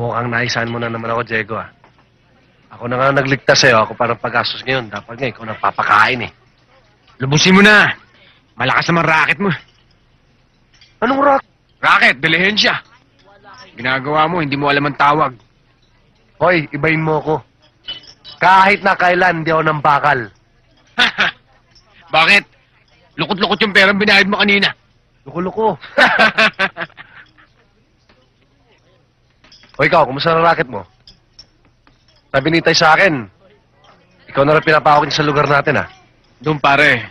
Mukhang naisahan mo na naman ako, Diego, ah. Ako na nga nagligtas sa'yo. Ako parang pag-gastos ngayon. Dapat nga ikaw nagpapakain, eh. Lubusin mo na. Malakas naman racket mo. Anong rock? Racket, dilihensya. Ginagawa mo, hindi mo alam ang tawag. Hoy, ibahin mo ako. Kahit na kailan, hindi ako nang bakal. Bakit? Lukot-lukot yung perang binayad mo kanina. Luko-luko. O ikaw, kumusta na racket mo? Sabi ni Tay sa akin, ikaw na rin pinapawag niya sa lugar natin, ah. Doon pare.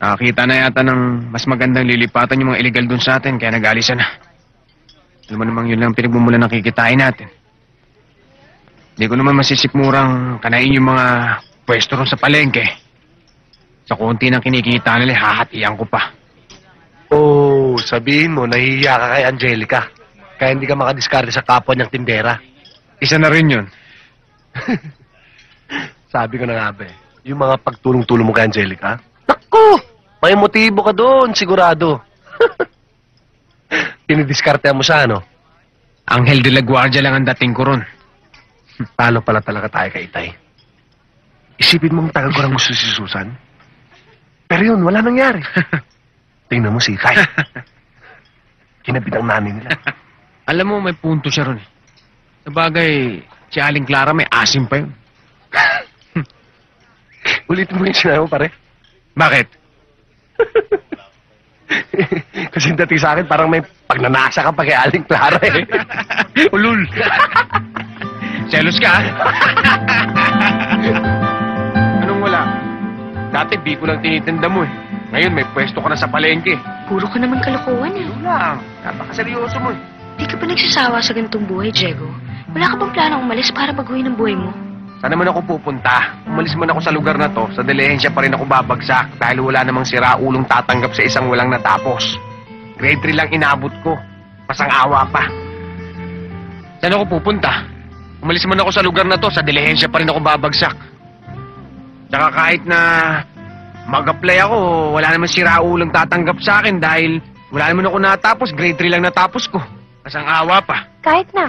Nakakita na yata ng mas magandang lilipatan yung mga illegal doon sa atin, kaya nag-alisan na. Alam mo namang yun lang pinagmumula ng kikitain natin. Hindi ko naman masisikmurang kanain yung mga pwesto ron sa palengke. Sa konti ng kinikita nila, hahatian ko pa. Oh, sabihin mo, nahihiya ka kay Angelica. Kaya hindi ka makadiskarte sa kapwa niyang tindera. Isa na rin yun. Sabi ko na nga ba, yung mga pagtulong-tulong mo kay Angelica, naku, may motibo ka doon, sigurado. Pinidiskarte mo siya, ano? Anghel de la Guardia lang ang dating ko ron. Talo pala talaga tayo kay Itay. Isipin mong tagal ko lang gusto si Susan. Pero yun, wala nangyari. Tingnan mo si Itay. Kinabit ang nanay nila. Alam mo, may punto siya ron eh. Sabagay, si Aling Clara may asim pa yun. Ulitin mo yung sinabi mo, pare. Bakit? Kasi dati sa akin, parang may pagnanasa ka pa kay Aling Clara eh. Ulul. Selos ka, ha? Anong wala? Dati, di ko lang tinitinda mo eh. Ngayon, may pwesto ka na sa palengke. Puro ka naman kalokohan eh. Wala. Napakaseryoso mo eh. Di ka pa nagsasawa sa ganitong buhay, Diego. Wala ka bang planong umalis para baguhin ang buhay mo? Saan naman ako pupunta? Umalis man ako sa lugar na to, sa dilihensya pa rin ako babagsak dahil wala namang siraulong tatanggap sa isang walang natapos. Grade 3 lang inabot ko. Pasang-awa pa. Saan ako pupunta? Umalis man ako sa lugar na to, sa dilihensya pa rin ako babagsak. Tsaka kahit na mag-apply ako, wala namang siraulong tatanggap sa akin dahil wala naman ako natapos, grade 3 lang natapos ko. Pasang-awa pa. Kahit na.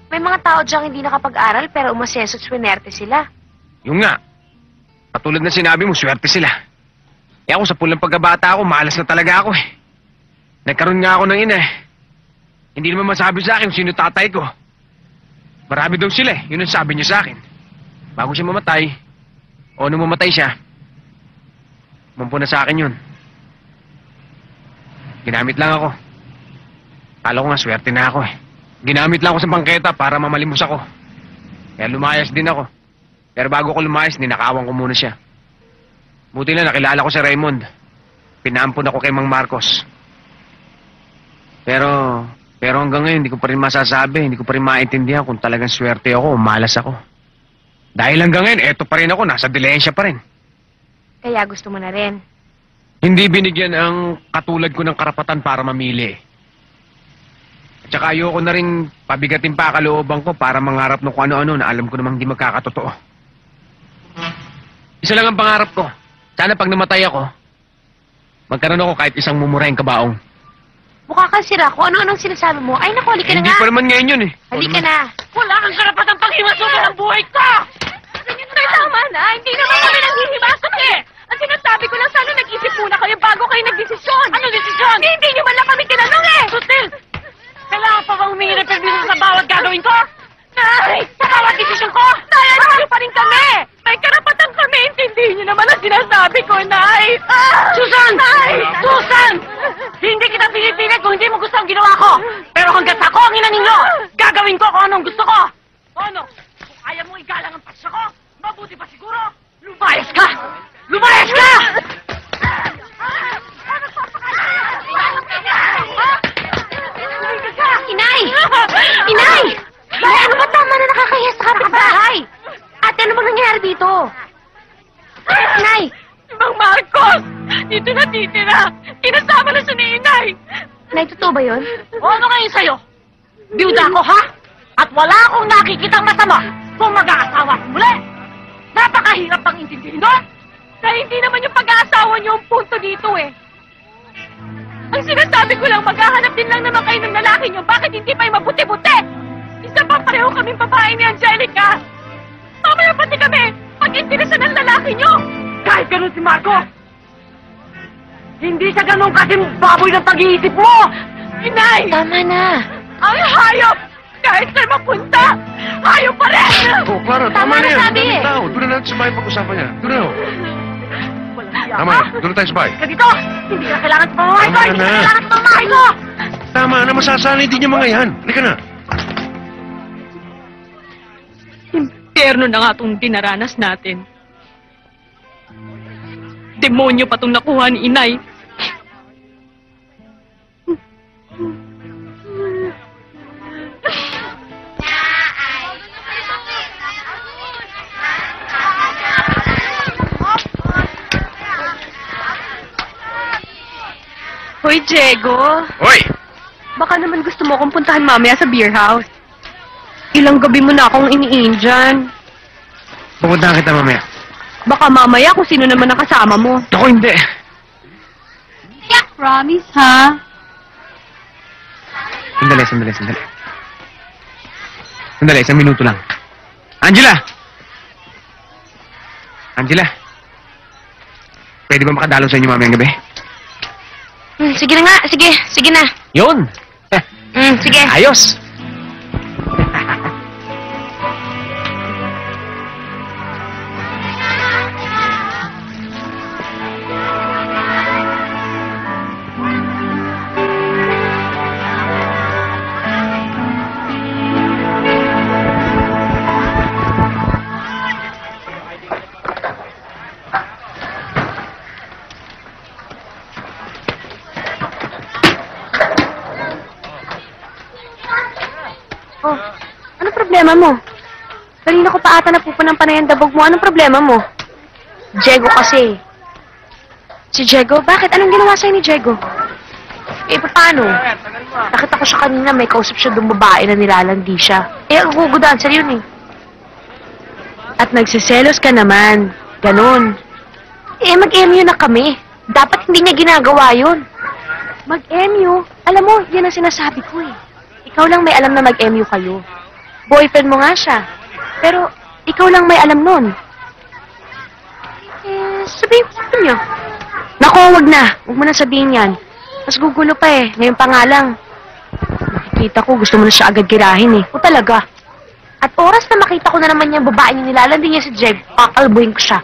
May mga tao diyang hindi nakapag-aral pero umasenso at swinerte sila. Yung nga. Katulad na sinabi mo, swerte sila. Eh ako sa pulang pagkabata ako, malas na talaga ako eh. Nagkaroon nga ako ng ina eh. Hindi naman masabi sa akin kung sino tatay ko. Marami daw sila eh. Yun ang sabi niya sa akin. Bago siya mamatay, o nung mamatay siya, mampu na sa akin yun. Ginamit lang ako. Kala ko nga swerte na ako eh. Ginamit lang ako sa bangketa para mamalimos ako. Kaya lumayas din ako. Pero bago ko lumayas, ninakawan ko muna siya. Buti na nakilala ko si Raymond. Pinampun ako kay Mang Marcos. Pero hanggang ngayon, hindi ko pa rin masasabi, hindi ko pa rin maintindihan kung talagang swerte ako o malas ako. Dahil hanggang ngayon, eto pa rin ako, nasa dilihensya pa rin. Kaya gusto mo na rin. Hindi binigyan ang katulad ko ng karapatan para mamili. At saka ayoko na rin pabigatin pa kalooban ko para mangarap ng kung ano-ano na alam ko namang hindi magkakatotoo. Isa lang ang pangarap ko. Sana pag namatay ako, magkaroon ako kahit isang mumurahing kabaong. Mukha kang sira. Kung ano-anong sinasabi mo, ay naku, halika na Hindi nga. pa naman ngayon yun eh. Halika na. Wala kang karapatang panghimasok ng buhay ko! Tama na, hindi naman kami nanghihimasok eh! Ang sinasabi ko lang, sana nag-isip muna kayo bago kayo nagdesisyon. Anong desisyon? Hindi nyo man lang kami tinanong eh! Sutil! Kailangan pa bang humingi ng permiso sa bawat gagawin ko? Nay! Sa bawat desisyon ko? Nay, ano pa rin kami? May karapatan kami, intindihin nyo naman ang sinasabi ko, Nay! Susan! Nay! Susan! Hindi kita pinipilit kung hindi mo gusto ang ginawa ko! Pero hanggat ako ang ina ninyo, gagawin ko kung anong gusto ko! Ano? Kung ayaw mo igalang ang pasya ko, mabuti pa siguro, lumayas ka! Lumayas ka! Inay! Inay! Inay, ano ba tama na nakakahiya sa kapitbahay? Ate, ano bang nangyari dito? Inay! Mang Marcos! Dito na titira! Kinasama na siya ni Inay! Inay, totoo ba yun? O ano ngayon sa'yo? Biyuda ko, ha? At wala akong nakikitang masama kung mag-aasawa ko muli! Napakahirap pang intindihin doon! Dahil hindi naman yung pag-aasawa niyo ang punto dito eh. Ang sinasabi ko lang, maghahanap din lang naman kayo ng lalaki niyo. Bakit hindi pa yung mabuti-buti? Pareho kaming babae ni Angelica. Mamaya pati kami pag-interesan ng lalaki niyo. Kahit ganun si Marco, hindi siya ganun kasing baboy ng pag-iisip mo. Inay! Tama na. Ang hayop! Kahit saan mapunta, hayop pa rin! Oh, Clara, Tama tama, na na yan. sabi eh. Tao, doon na natin sa bahay pag-usapan niya. Doon na, oh. Walang hiya Tama ka. na, doon na tayo sa bahay. Ka dito! Hindi na kailangan sa pamamahay ko! Tama Hindi na. na kailangan sa pamamahay ko! Tama na, masasanay din yung mga yan. Halika na. Impyerno na nga itong dinaranas natin. Demonyo pa itong nakuha ni Inay. Hoy, Diego. Hoy! Baka naman gusto mo akong puntahan mamaya sa beer house. Ilang gabi mo na akong iniin dyan. Pupuntahan kita mamaya. Baka mamaya kung sino naman nakasama mo. Ako hindi. Promise, ha? Sandali. Sandali, isang minuto lang. Angela! Angela! Pwede ba makadalo sa inyo mamayang gabi? Sige na nga. Sige na. Yun! Sige. Ayos! Oh, ano problema mo? Kanina ko pa ata napupunang dabog mo. Anong problema mo? Diego kasi. Si Diego? Bakit? Anong ginawa sa'yo ni Diego? Eh, paano? Nakita ko siya kanina, may kausap siya doon babae na nilalandi siya. Eh, ang dancer yun eh. At nagsiselos ka naman. Ganon. Eh, mag-MU na kami. Dapat hindi niya ginagawa yun. Mag-MU? Alam mo, yan ang sinasabi ko eh. Ikaw lang may alam na mag-MU kayo. Boyfriend mo nga siya. Pero, ikaw lang may alam nun. Eh, sabihin ko sa niya. Nako, wag na. Huwag mo na sabihin yan. Mas gugulo pa eh. Ngayon pa nga lang. Nakikita ko, gusto mo na siya agad girahin eh. O talaga. At oras na makita ko na naman yung babae niya nilalandi niya si Jeg, kakalbuhin ko siya.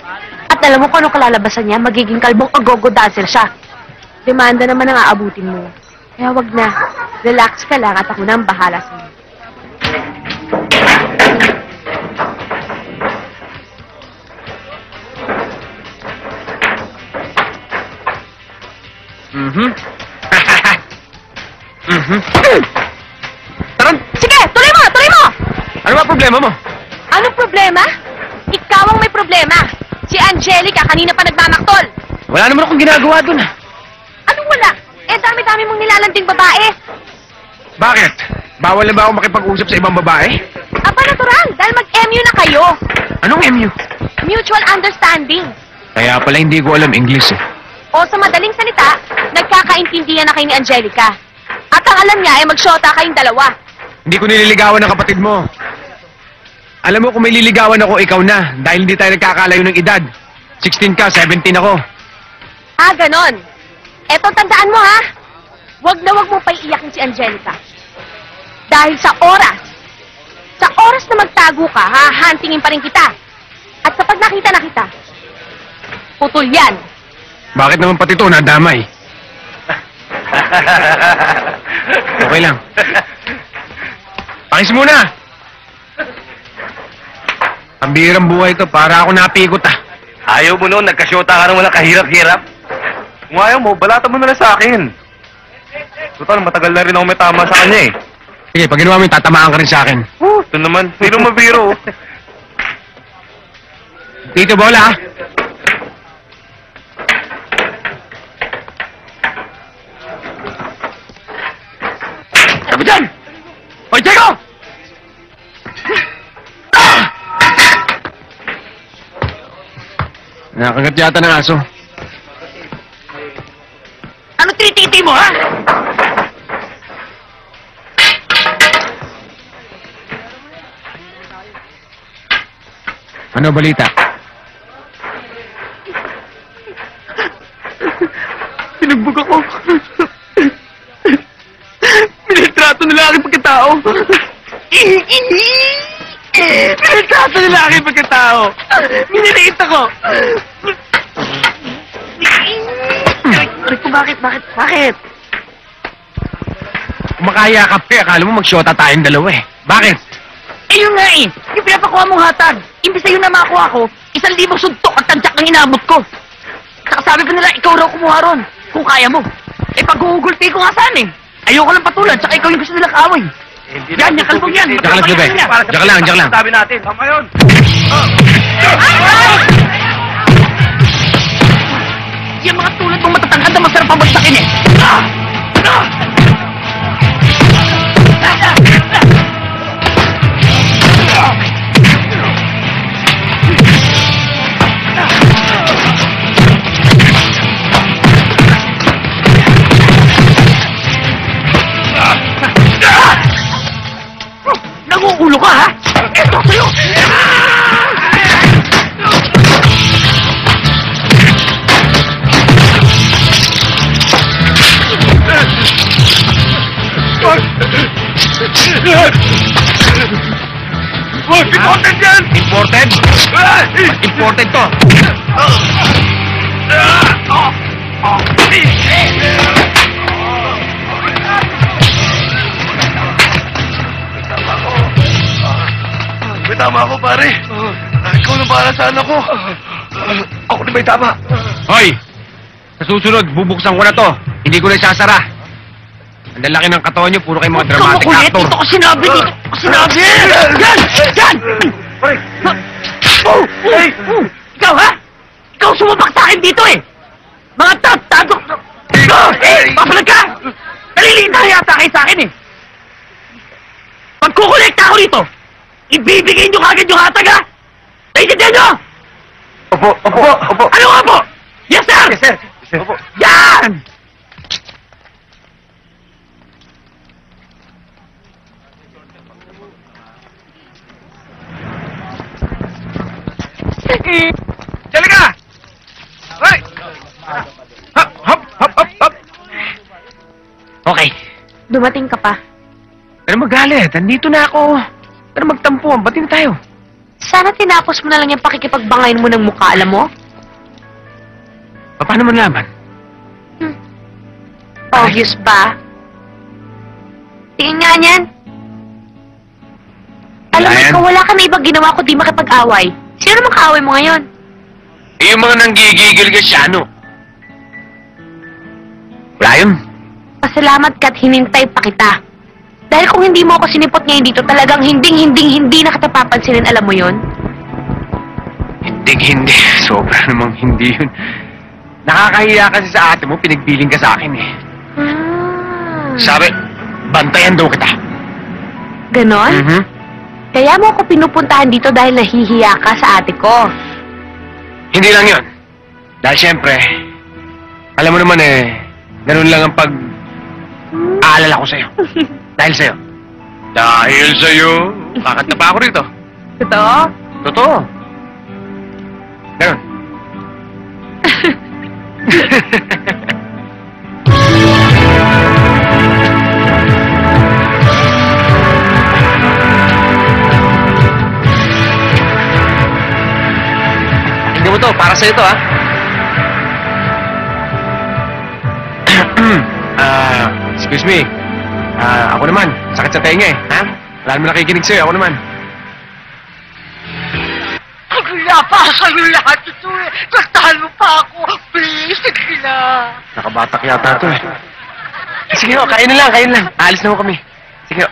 At alam mo kung anong kalalabasan niya, magiging kalbong agogo dancer siya. Demanda naman ang aabutin mo. Kaya wag na. Relax ka lang at ako na ang bahala sa'yo. Taran! Sige, tuloy mo! Tuloy mo! Ano ba problema mo? Anong problema? Ikaw ang may problema. Si Angelica kanina pa nagmamaktol. Wala naman akong ginagawa dun. Anong wala? Eh, dami-dami mong nilalanding babae. Bakit? Bawal na ba ako makipag-usap sa ibang babae? Aba, natural. Dahil mag-MU na kayo. Anong MU? Mutual understanding. Kaya pala hindi ko alam English eh. O sa madaling salita, nagkakaintindihan na kayo ni Angelica. At ang alam niya ay magsyota kayong dalawa. Hindi ko nililigawan ng kapatid mo. Alam mo, kung may liligawan ako, ikaw na. Dahil hindi tayo nagkakalayo ng edad. 16 ka, 17 ako. Ah, ganon. Eto, tandaan mo ha. Wag na wag mo paiiyakin si Angelica. Dahil sa oras na magtago ka, hahantingin pa rin kita. At kapag nakita na kita, putol yan. Bakit naman pati ito nadamay? Okay lang. Pakis muna! Ang bihirang buhay ito, para ako napikot ah. Ayaw mo noon, nagkasyota ka nang walang kahirap-hirap. Kung ayaw mo, balata mo na lang sa akin. Total, matagal na rin ako may tama sa kanya eh. Sige, pag ginawa mo yun, tatamaan ka rin sa akin. Ito naman, hindi mabiro. Tito Bola ah. Sabi dyan! Hoy, Diego! Nakagat yata ng aso. Ano tinititi mo, ha? Ano balita? Pinagbug ako. Pinagtrato nila aking pagkatao. Pinagtrato nila aking pagkatao. Miniliit ako. Bakit? Kumakaya ka pa, akala mo mag-shota tayong dalawa eh. Bakit? Eh yun nga eh, yung pinapakuha mong hatag. Imbis na yun na makuha ko, 1,000 suntok at tantsak ang inabot ko. Saka sabi pa nila, ikaw raw kumuha ron, kung kaya mo. Eh pag-uugulti ko nga saan eh. Ayoko lang patulan, saka ikaw yung gusto nila kaaway. Yan, yung kalbong yan. Diyan ka lang, Sube. Diyan ka lang. Sabi natin, tama yun. Yung mga tulad mong matatangkad na masarap pabagsakin eh. Nanguulo ka ha? Eto sa'yo! Imported yan! Imported? Imported to. May tama ako, pare. Ikaw na bahala sa anak ko. Ako na may tama. Hoy! Sa susunod, bubuksan ko na to. Hindi ko na isasara. Ang lalaki ng katawan nyo, puro kayo mga dramatic Kamakulit, actor. dito ko sinabi, dito ko sinabi! Yan! Yan! Pare! Hey! Ikaw ha? Ikaw sumabak sa akin dito eh! Mga tago! Papalag ka! Nalilita yata kayo sa akin eh! Pagkukolekta ako dito, ibibigay nyo kagad yung hatag ha! Naiintindihan nyo? Opo. Ano nga po? Yes sir! Yes, sir. Opo. Yan! Dali ka! Hoy! Hop! Okay. Dumating ka pa. Pero magalit. Andito na ako. Pero magtampuan. Ba't na tayo? Sana tinapos mo na lang yung pakikipagbangayin mo ng mukha, alam mo? Paano man laman? Obvious ba? Tingin nga niyan. Alam mo, Wala yan. ikaw wala ka na ibang ginawa ko di makipag-away. Sino naman kaaway mo ngayon? Eh, yung mga nanggigigil ka siya, ano? Wala yun. Pasalamat ka't hinintay pa kita. Dahil kung hindi mo ako sinipot ngayon dito, talagang hindi na kita papansinin, alam mo yon? Hindi. Sobra namang hindi yun. Nakakahiya kasi sa ate mo, pinagbiling ka sa akin eh. Sabi, bantayan daw kita. Ganon? Mhm. Kaya mo ako pinupuntahan dito dahil nahihiya ka sa ate ko. Hindi lang yun. Dahil syempre, alam mo naman eh, ganun lang ang pag-aalala ko sa'yo. Dahil sa'yo. Dahil sa'yo. Kakanta pa ako rito. Totoo? Totoo. Ganun. Tingnan mo to, para sa'yo to, ha? Excuse me. Ako naman, sakit sa tenga eh, ha? Wala naman nakikinig sa'yo, ako naman. Wala pa kayo lahat ito eh! Kastahan mo pa ako! Please, sige na! Nakabatak yata to eh. Sige ho, kain na lang. Alis na ho kami. Sige ho.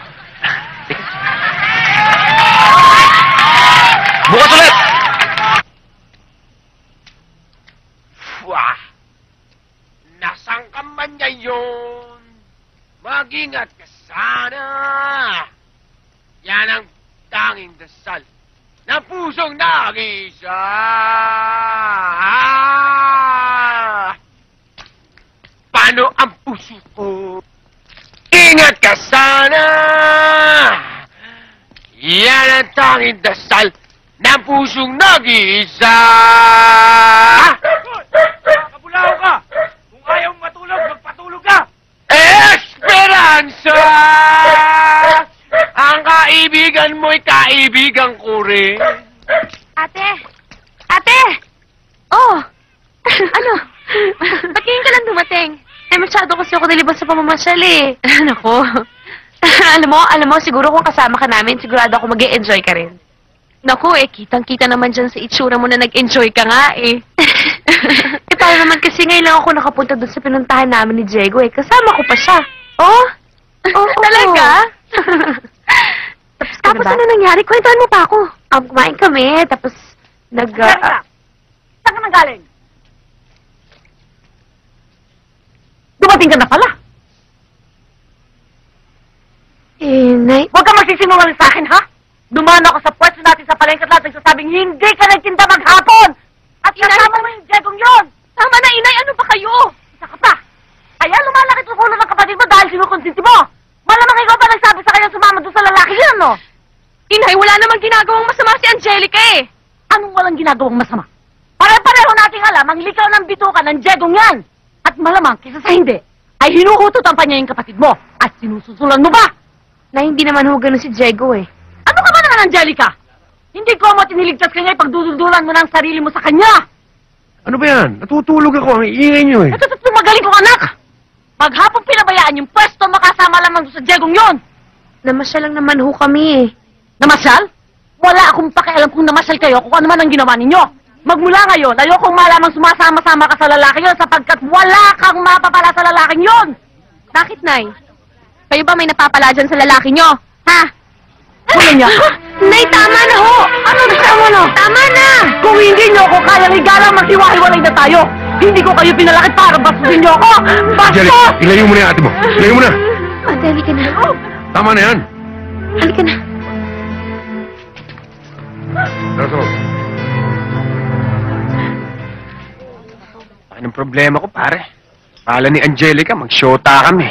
Sige. Bukas ulit! Wah! Nasaan ka man ngayon? Mag-ingat ka sana! Yan ang tanging dasal ng pusong nag-isa! Paano ang puso ko? Ingat ka sana! Yan ang tanging dasal ng pusong nag-iisa. Kabulaw ka! Kung ayaw matulog, magpatulog ka! Esperanza! Ang kaibigan mo'y kaibigan ko rin. Ate! Ate! Oh! Ano? Ba't ngayon ka lang dumating? Eh, masyado kasi ako nalibang sa pamamasyal eh. Nako. alam mo, siguro kung kasama ka namin, sigurado ako mag-e-enjoy ka rin. Naku, kitang-kita naman dyan sa itsura mo na nag-enjoy ka nga eh. Paano naman kasi ngayon lang ako nakapunta doon sa pinuntahan namin ni Diego eh. Kasama ko pa siya. Oh? Oh, talaga? Tapos ano nangyari? Kwentuhan mo pa ako. Kumain kami, tapos Saan ka nang galing? Dumating ka na pala. Nay... Huwag ka magsisinungaling sa akin, ha? Dumaan ako sa pwesto natin sa palengke at lahat nagsasabing hindi ka nagtinda maghapon! At kasama mo yung Diegong yon! Tama na, Inay! Ano ba kayo? Isa ka pa! Kaya lumalaki ang ulo ng kapatid mo dahil sinukonsinti mo! Malamang ikaw pa nagsabi sa kanya sumama doon sa lalaki yan, no? Inay, wala namang ginagawang masama si Angelica eh! Anong walang ginagawang masama? Pare-pareho nating alam ang likaw ng bituka ng Diegong yan! At malamang, kisa sa hindi, ay hinuhututan pa niya yung kapatid mo at sinususulan mo ba? Na hindi naman ho ganun si Diego eh. Ano ka ba naman, Angelica? Hindi ko mo tiniligtas kanya ipagduduldulan mo ng sarili mo sa kanya! Ano ba yan? Natutulog ako. Ang iingay niyo eh. Ito magaling kong anak! Maghapon pinabayaan yung pwesto makasama lamang sa Diegong yon! Namasyal lang naman ho kami eh. Namasyal? Wala akong pakialam kung namasyal kayo kung ano man ang ginawa ninyo. Magmula ngayon, ayokong malamang sumasama-sama ka sa lalaki yon sapagkat wala kang mapapala sa lalaking yon! Bakit, Nay? Kayo ba may napapala dyan sa lalaki nyo? Ha? Kunin niya! Nay, tama na ho! Ano tama na? Tama na! Kung hindi niyo ako kayang igalang, maghiwa-hiwalay na tayo! Hindi ko kayo pinalaki para basusin niyo ako! Jelly, Bastos! ilayo mo na yung ate mo. Ilayo mo na. Ate, halika na. Tama na yan. Halika na. Daso. Anong problema ko, pare? Kala ni Angelica, mag-shota kami.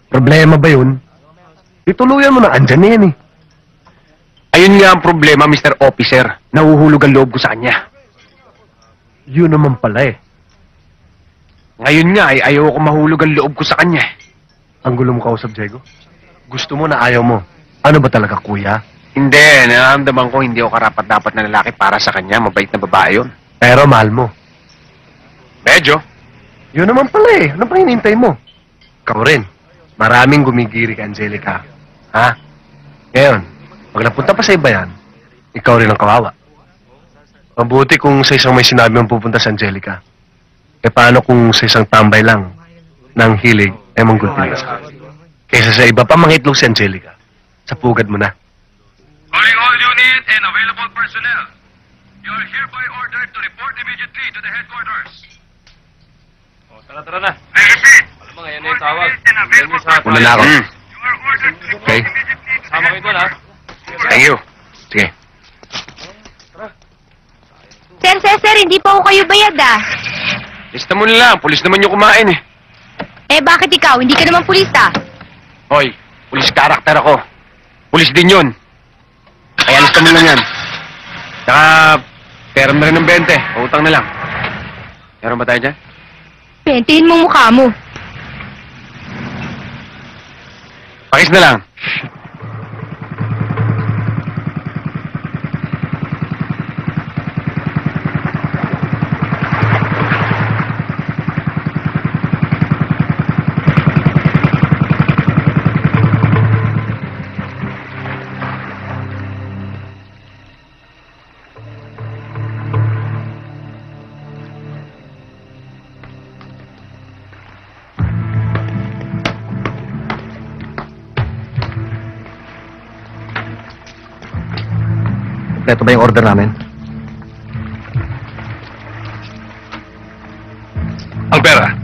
Problema ba yun? Ituluyan mo na. Andyan na yan eh. Ayun nga ang problema, Mr. Officer. Nahuhulog ang loob ko sa kanya. Yun naman pala eh. Ngayon nga ay ayaw ko mahulog ang loob ko sa kanya. Ang gulo mo kausap, Diego. Gusto mo na ayaw mo. Ano ba talaga, kuya? Hindi, nararamdaman ko hindi ako karapat-dapat na lalaki para sa kanya. Mabait na babae yun. Pero mahal mo. Medyo. Yun naman pala eh. Ano pa hinintay mo? Ikaw rin. Maraming gumigiri ka, Angelica. Ha? Ngayon, pag napunta pa sa iba yan, ikaw rin ang kawawa. Mabuti kung sa isang may sinabi mong pupunta sa Angelica. E paano kung sa isang tambay lang ng hilig ay manggulpilis? Kaysa sa iba pa mangitlog si Angelica. Sa pugad mo na. Calling all unit and available personnel. You are hereby ordered to report immediately to the headquarters. Tara na. I repeat. Alam mo, ngayon na yung tawag. Una na ako. You are ordered to report Okay. immediately to the Sama kayo doon, ha? Thank you. Sige. Sir, hindi pa ho kayo bayad ah. Lista mo na lang. Pulis naman yung kumain eh. Eh, bakit ikaw? Hindi ka naman pulista. Hoy, pulis karakter ako. Pulis din yun. Kaya lista mo lang yan. Saka, pera na rin ng 20. Utang na lang. Meron ba tayo dyan? Pentiin mo mukha mo. Pakis na lang. Kompleto ba yung order namin? Ang pera.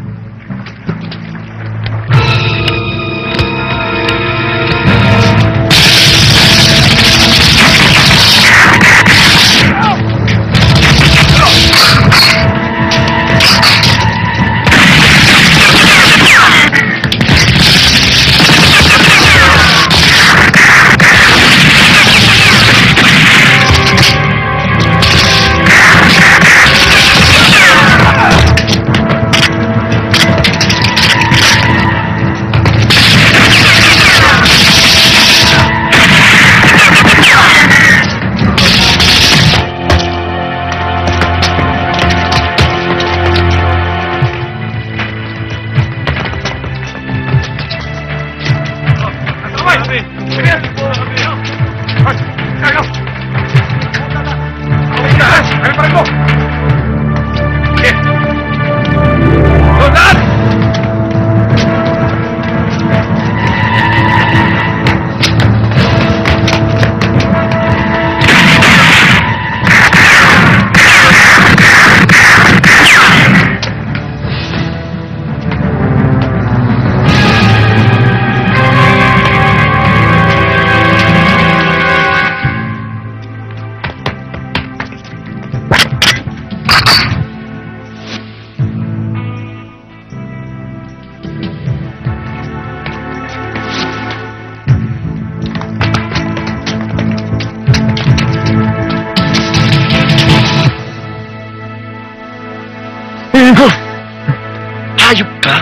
Hayop ka?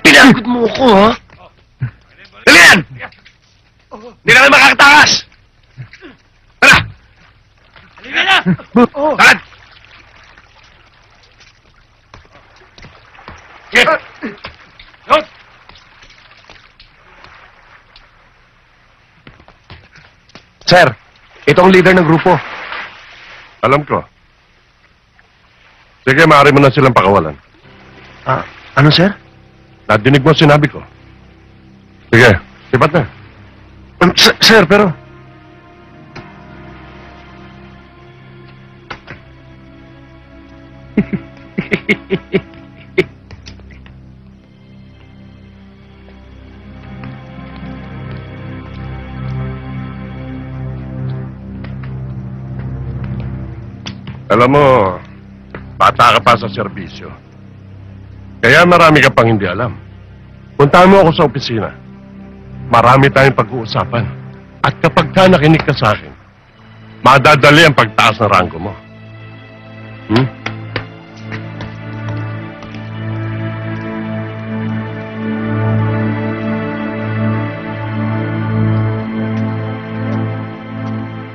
Pinagod mo ako, ha? Dali yan! Hindi na kayo makakatakas! Tara! Halika na! Takad! Sige! Yun! Sir, itong leader ng grupo. Alam ko. Sige, maaari mo na silang pakawalan. Ano, sir? Nadinig mo sinabi ko. Sige, sipat na. Sir, pero... Alam mo, bata ka pa sa serbisyo. Kaya marami ka pang hindi alam. Puntahan mo ako sa opisina. Marami tayong pag-uusapan. At kapag ka nakinig ka sa akin, madadali ang pagtaas ng ranggo mo. Hmm?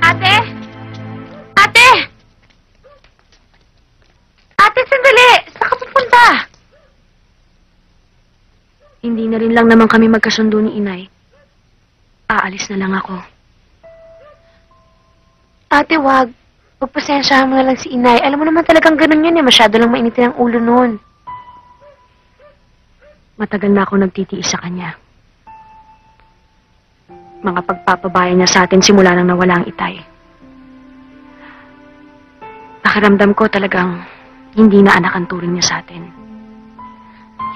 Ate! Ate! Ate, sandali! Saan ka pupunta? Hindi na rin lang naman kami magkasundo ni Inay. Aalis na lang ako. Ate, wag. Pagpasensyahan mo na lang si Inay. Alam mo naman talagang ganun yun eh. Masyado lang mainitin ang ulo nun. Matagal na ako nagtitiis sa kanya. Mga pagpapabayan niya sa atin simula nang nawala ang Itay. Nakiramdam ko talagang hindi na anak ang turing niya sa atin.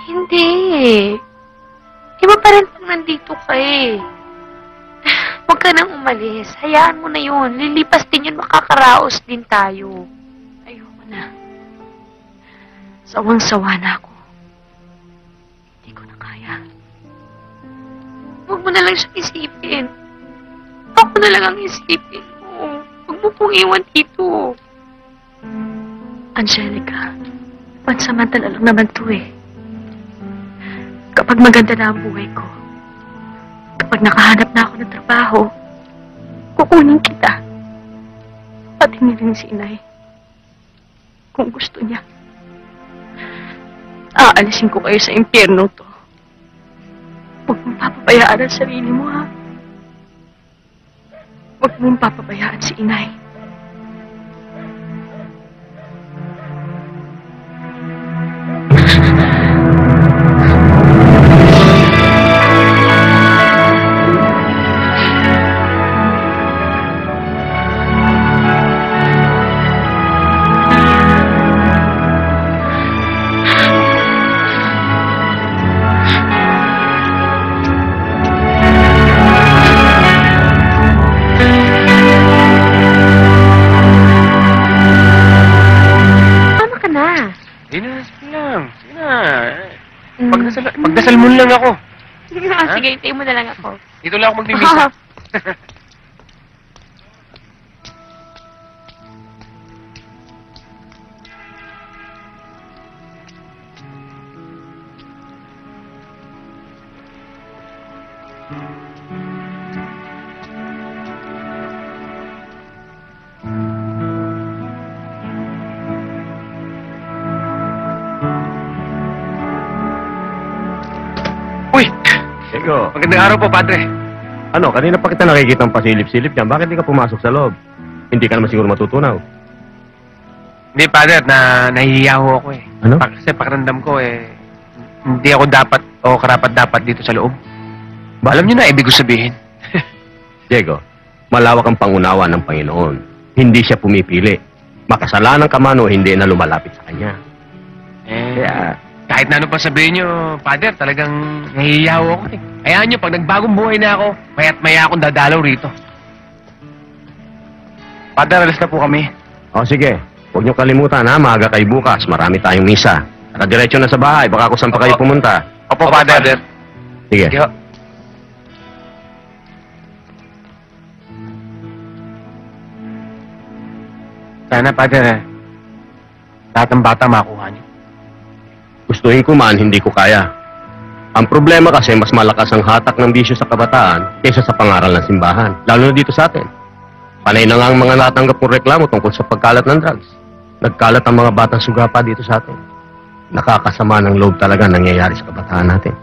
Hindi. Iba pa rin pag nandito ka eh. Huwag ka nang umalis. Hayaan mo na yun. Lilipas din yun. Makakaraos din tayo. Ayoko na. Sawang-sawa na ako. Hindi ko na kaya. Huwag mo na lang siyang isipin. Ako na lang ang isipin mo. Huwag mo pong iwan dito. Angelica, pansamantala lang naman to eh. Kapag maganda na ang buhay ko, kapag nakahanap na ako ng trabaho, kukunin kita. Pati rin si Inay. Kung gusto niya. Aalisin ko kayo sa impyerno to. Huwag mong papabayaan ang sarili mo, ha? Huwag mong papabayaan si Inay. Pagdasal mo lang ako. Sige, hintayin mo na lang ako. Dito lang ako magbibisa. Uy! Ego, Magandang araw po, Padre. ano, kanina pa kita nakikita ng pasilip-silip dyan. Bakit di ka pumasok sa loob? Hindi ka naman siguro matutunaw. Hindi, Padre, nahihiya ho ako eh. Ano? Kasi pakiramdam ko eh, hindi ako dapat o karapat-dapat dito sa loob. Alam niyo na, ibig ko sabihin. Diego, malawak ang pangunawa ng Panginoon. Hindi siya pumipili. Makasalanan ka man o hindi na lumalapit sa Kanya. Kaya, Kahit na ano pa sabihin niyo, Father, talagang nahihiya ho ako eh. Hayaan niyo, pag nagbagong buhay na ako, maya't maya akong dadalaw rito. Father, alis na po kami. o sige, huwag niyo kalimutan ha, maaga kayo bukas. Marami tayong misa. Nakadiretso na sa bahay, baka kung saan pa kayo pumunta. Opo, Father. Sige. Sige ho. Sana, Father, lahat ng bata makuha niyo. Gustuhin ko man, hindi ko kaya. Ang problema kasi mas malakas ang hatak ng bisyo sa kabataan kaysa sa pangaral ng simbahan, lalo na dito sa atin. Panay na nga ang mga natanggap kong reklamo tungkol sa pagkalat ng drugs. Nagkalat ang mga batang sugapa dito sa atin. Nakakasama ng loob talaga nangyayari sa kabataan natin.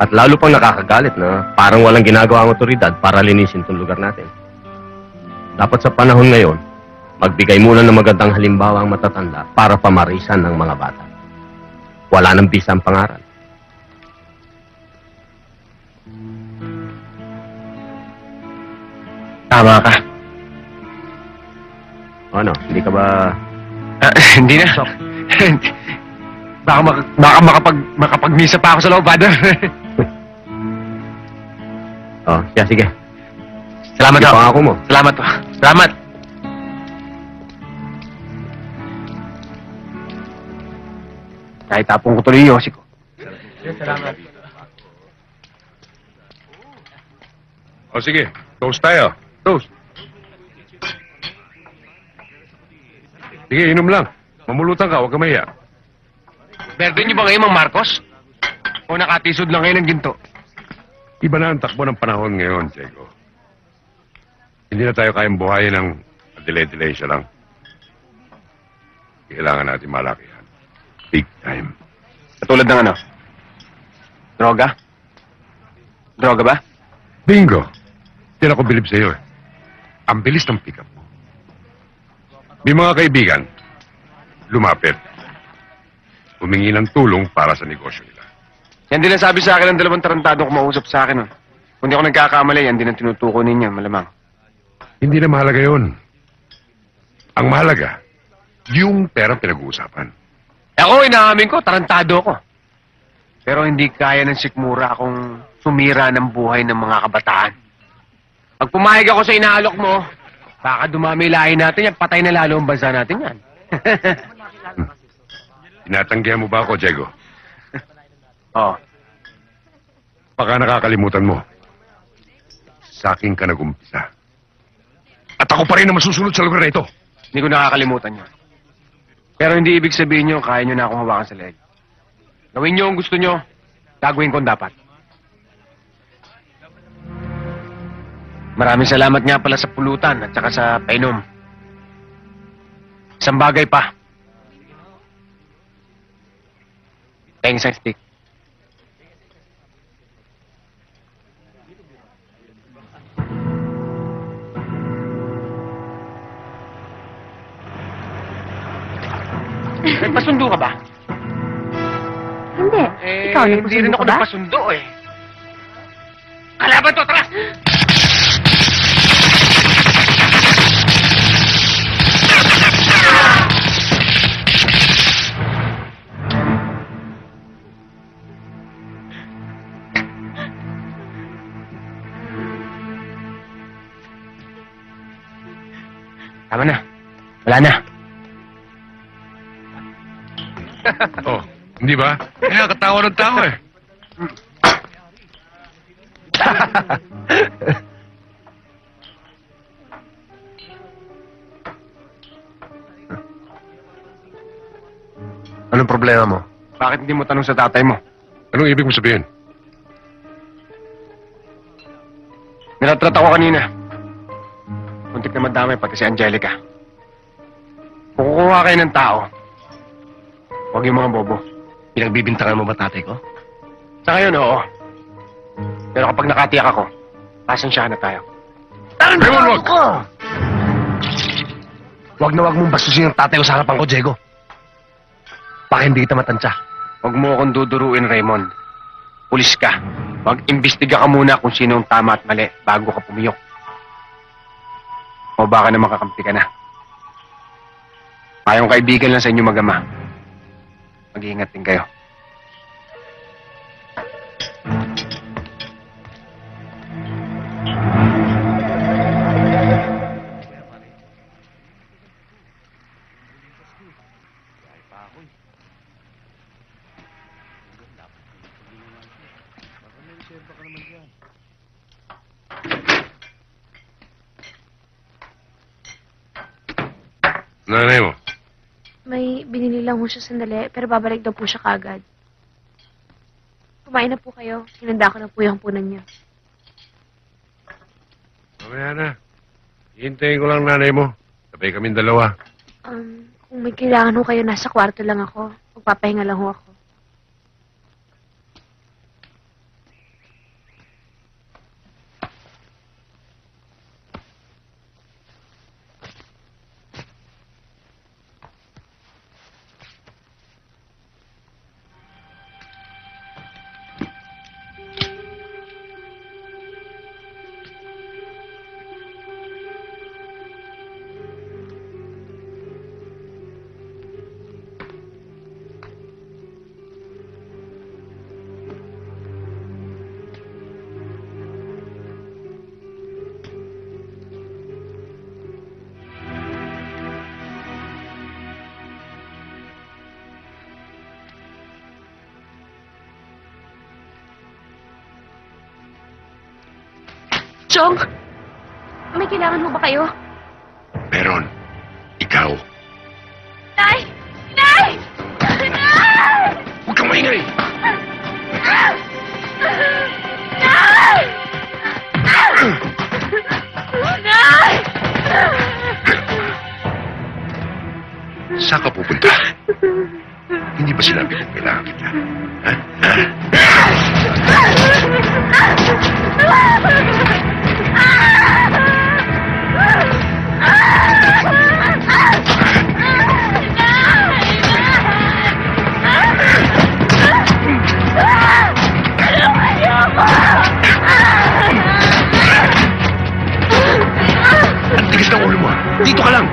At lalo pang nakakagalit na parang walang ginagawa ang otoridad para linisin itong lugar natin. Dapat sa panahon ngayon, magbigay muna ng magandang halimbawa ang matatanda para pamarisan ng mga bata. Wala nang bisa ang pangaral. Tama ka. Ano, hindi ka ba... Hindi na. baka makapagmisa pa ako sa loob, Father. Oh, siya, sige. Salamat Sige, ho. pangako mo. Salamat ho. Salamat. Kahit tapong ko tuloy yung yosi ko. O sige, toast tayo. Toast. Sige, inom lang. Mamulutan ka, huwag ka mahiya. Berde niyo ba ngayon, Mang Marcos? O nakatisod lang ngayon ng ginto? Iba na ang takbo ng panahon ngayon, Diego. Hindi na tayo kayang buhayin ng delay-delay siya lang. Kailangan natin malakihan. Big time. Katulad ng ano? Droga? Droga ba? Bingo! Hindi ako bilib sa'yo eh. Ang bilis ng pick-up mo. May mga kaibigan, lumapit. Humingi ng tulong para sa negosyo nila. Yan din ang sabi sa akin ng dalawang tarantadong kumausap sa akin. Kung di ako nagkakamali, yan din ang tinutuko ninyo, malamang. Hindi na mahalaga yun. Ang mahalaga, yung perang pinag-uusapan. Ako, inaamin ko, tarantado ko. Pero hindi kaya ng sikmura akong sumira ng buhay ng mga kabataan. Pag pumayag ako sa inaalok mo, baka dumami lahi natin yan, patay na lalo ang bansa natin yan. Tinatanggihan mo ba ako, Diego? Oh, Baka nakakalimutan mo. Sa akin ka nag-umpisa. At ako pa rin na masusunod sa lugar na ito. hindi ko nakakalimutan yun. Pero hindi ibig sabihin nyo, kaya nyo na akong hawakan sa leeg. Gawin nyo ang gusto nyo, gagawin ko ang dapat. Maraming salamat nga pala sa pulutan at saka sa painom. Isang bagay pa. Thanks, and stick. Nagpasundo ka ba? Hindi. Ikaw, Hindi rin nagpasundo ako ka ba? nagpasundo eh. Kalaban to, tara! Tama na. Wala na. Oh, hindi ba? Kaya katawa ng tao eh. Anong problema mo? Bakit hindi mo tanong sa tatay mo? Anong ibig mo sabihin? Nilatrat ako kanina. Muntik na madamay pati si Angelica. Kung kukuha kayo ng tao, huwag yung mga bobo. Pinagbibintangan mo ba tatay ko? Sa ngayon, oo. Pero kapag nakatiyak ako, pasensyahan na tayo. Raymond, wag! Huwag na huwag mong bastusin yung tatay ko sa harapan ko, Diego. Baka hindi kita matansya. Huwag mo akong duduruin, Raymond. Pulis ka. Mag-imbestiga ka muna kung sino ang tama at mali bago ka pumiyok. O baka naman kakampi ka na. Mayong kaibigan lang sa inyo mag-ama. Mag-iingat din kayo. Nanay mo. May binili lang ho siya sandali, pero babalik daw po siya kagad. Kumain na po kayo. Hinanda ko na po yung punan niyo. Mamaya na. Hihintayin ko lang nanay mo. Sabay kaming dalawa. Kung may kailangan ho kayo, nasa kwarto lang ako. Magpapahinga lang ho ako. Chong! May kailangan ho ba kayo? Meron. Ikaw. Nay! Nay! Nay! Huwag kang maingay! Nay! Nay! Saan ka pupunta? Hindi ba sinabi kong kailangan kita? Ha? Ang tigas ng ulo mo. Dito ka lang.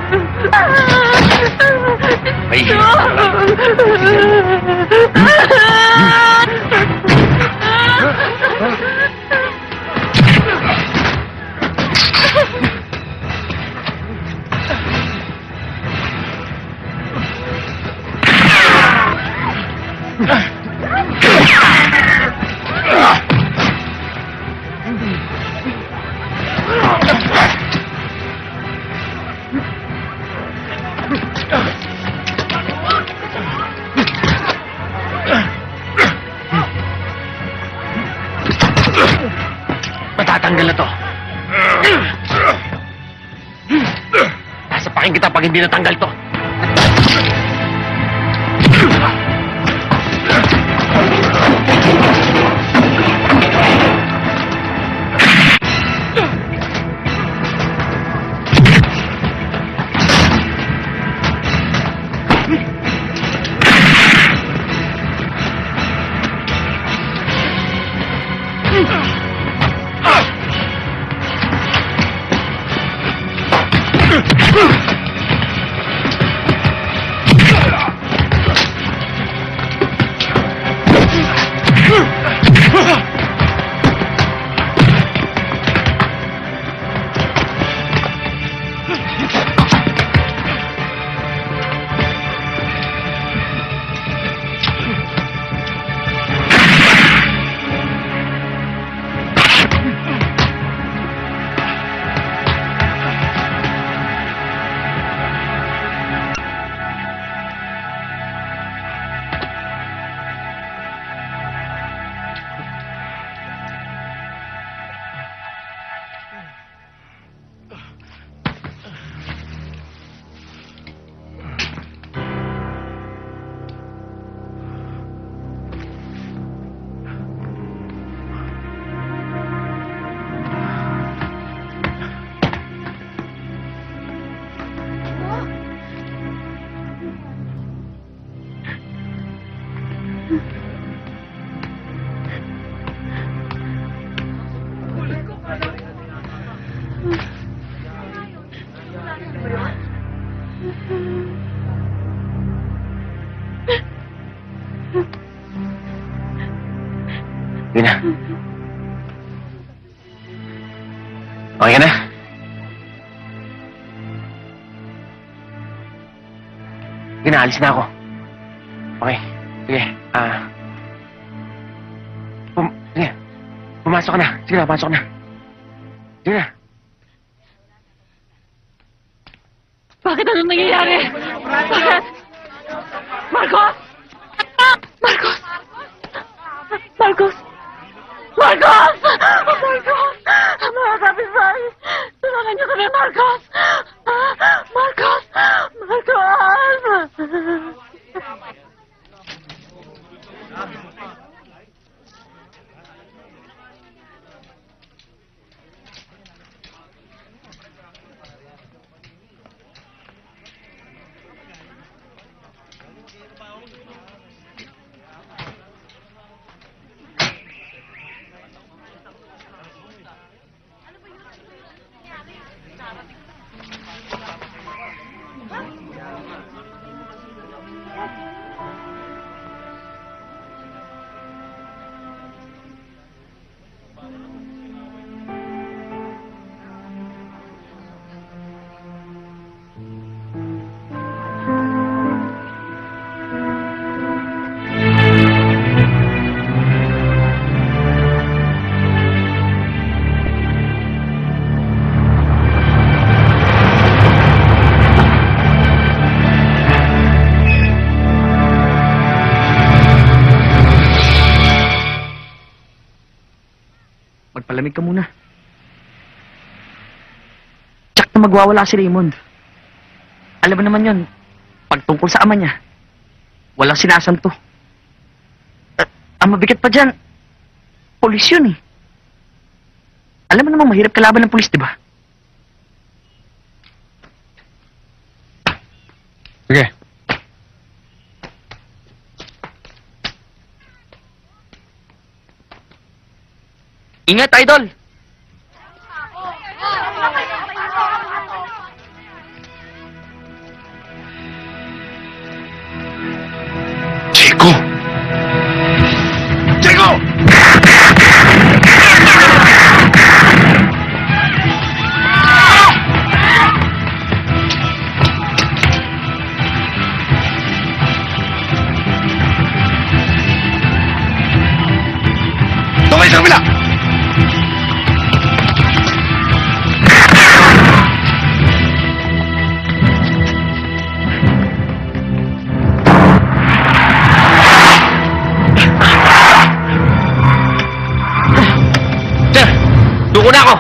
Mahihirap ka lang. Matatanggal na to. Sasapakin kita pag hindi natanggal to. Sige na. Okay ka na? Sige na, alis na ako. Okay. Sige. Sige. Pumasok ka na. Sige na, pasok na. Sige na. Bakit anong nangyayari? Bakit? Marcos! Marcos! Marcos! Marcos! Marcos! Mga kapitbahay! Tulungan niyo kami, Marcos! Marcos! Marcos! Magpalamig ka muna. Tsak na magwawala si Raymond. Alam mo naman yon, pagtungkol sa ama niya, walang sinasanto. Ang mabigat pa dyan, polis yun eh. Alam mo namang mahirap kalaban ng polis, di ba? Sige. Ingat, idol! Chico! Chico! Tumay sa kabila! Sir, duko na ako.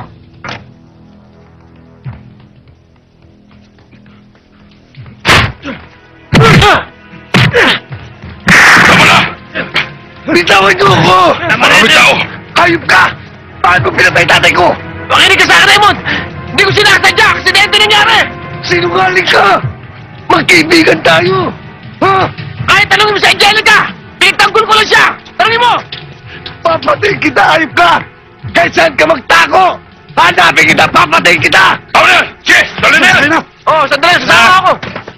Bitawan niyo ako! Marami tao! Hayop ka! Bakit mo pinatay tatay ko? Makinig ka sa akin, Raymond! Hindi ko sinasadya! Aksidente nangyari! Sinungaling ka! Magkaibigan tayo! Ha? Kahit tanongin mo sa Angelica! Pinagtanggol ko lang siya! Tanongin mo! Papatayin kita, hayop ka! Kahit saan ka magtako! Hanapin kita! Papatayin kita! Tama na! Yes! Dali na yan! Oh, sandali! Sasama ako!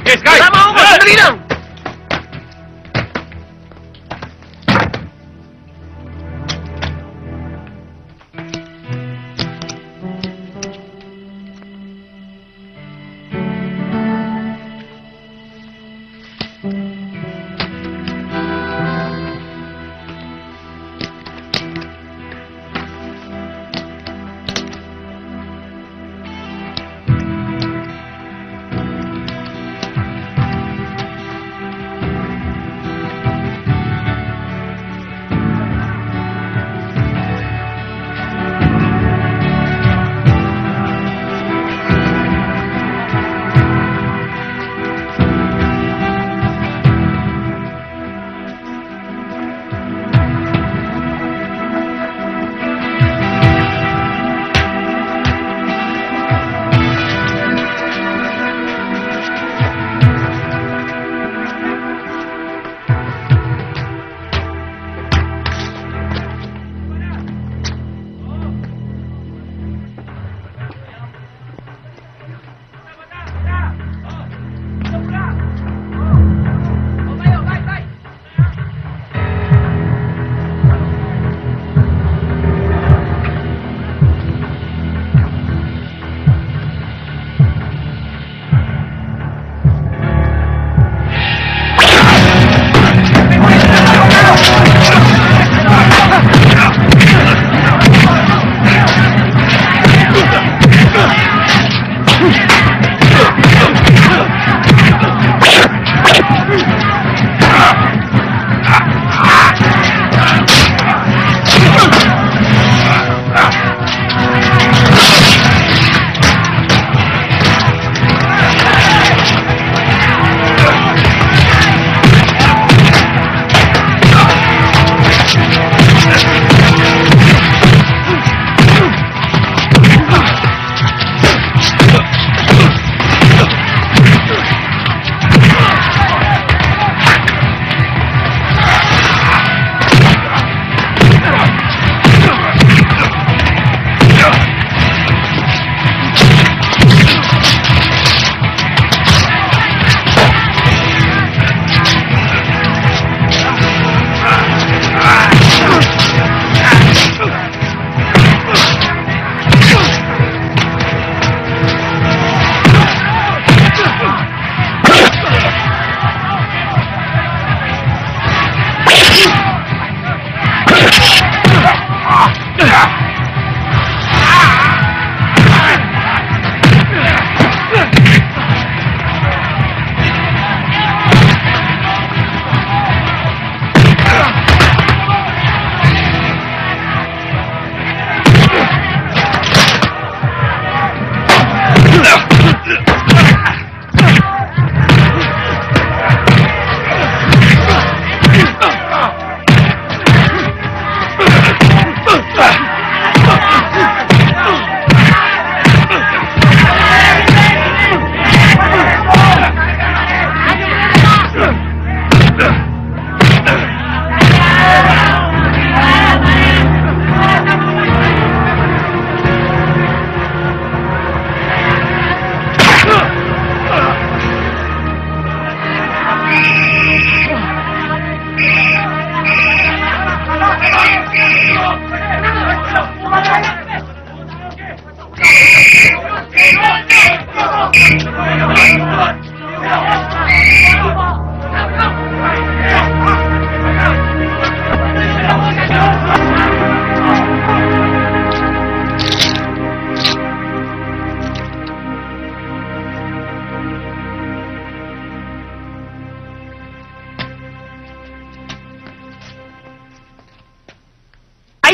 Yes, guys! Sasama ako! Sandali lang!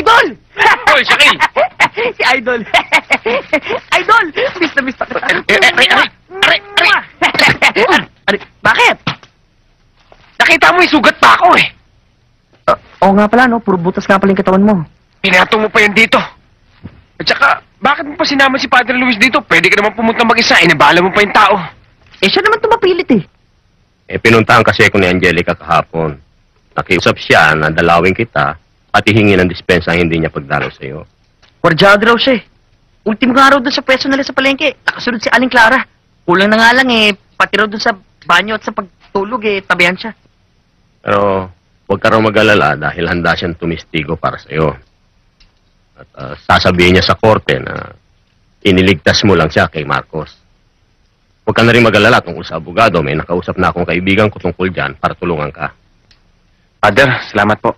Idol! Hoy, Shakil! Si Idol! Idol! Miss na miss na kita. Aray, bakit? Nakita mo yung sugat pa ako eh. Oo nga pala, no? Puro butas nga pala yung katawan mo. Pinatong mo pa yan dito. At saka, bakit mo pa sinama si Padre Luis dito? Pwede ka naman pumunta mag-isa. Inabala mo pa yung tao. Eh, siya naman tumapilit eh. Pinuntahan kasi ako ni Angelica kahapon. Nakiusap siya na dalawin kita at ihingi ng dispensa ang hindi niya pagdalo sa iyo. Wardyado raw siya eh. Ultimo nga raw doon sa pwesto nila sa palengke. Nakasunod si Aling Clara. Kulang na nga lang eh. Pati raw doon sa banyo at sa pagtulog eh. Tabihan siya. Pero huwag ka raw mag-alala dahil handa siyang tumistigo para sa iyo. At sasabihin niya sa korte na iniligtas mo lang siya kay Marcos. Huwag ka na rin mag-alala tungkol sa abogado. May nakausap na akong kaibigan ko tungkol dyan para tulungan ka. Father, salamat po.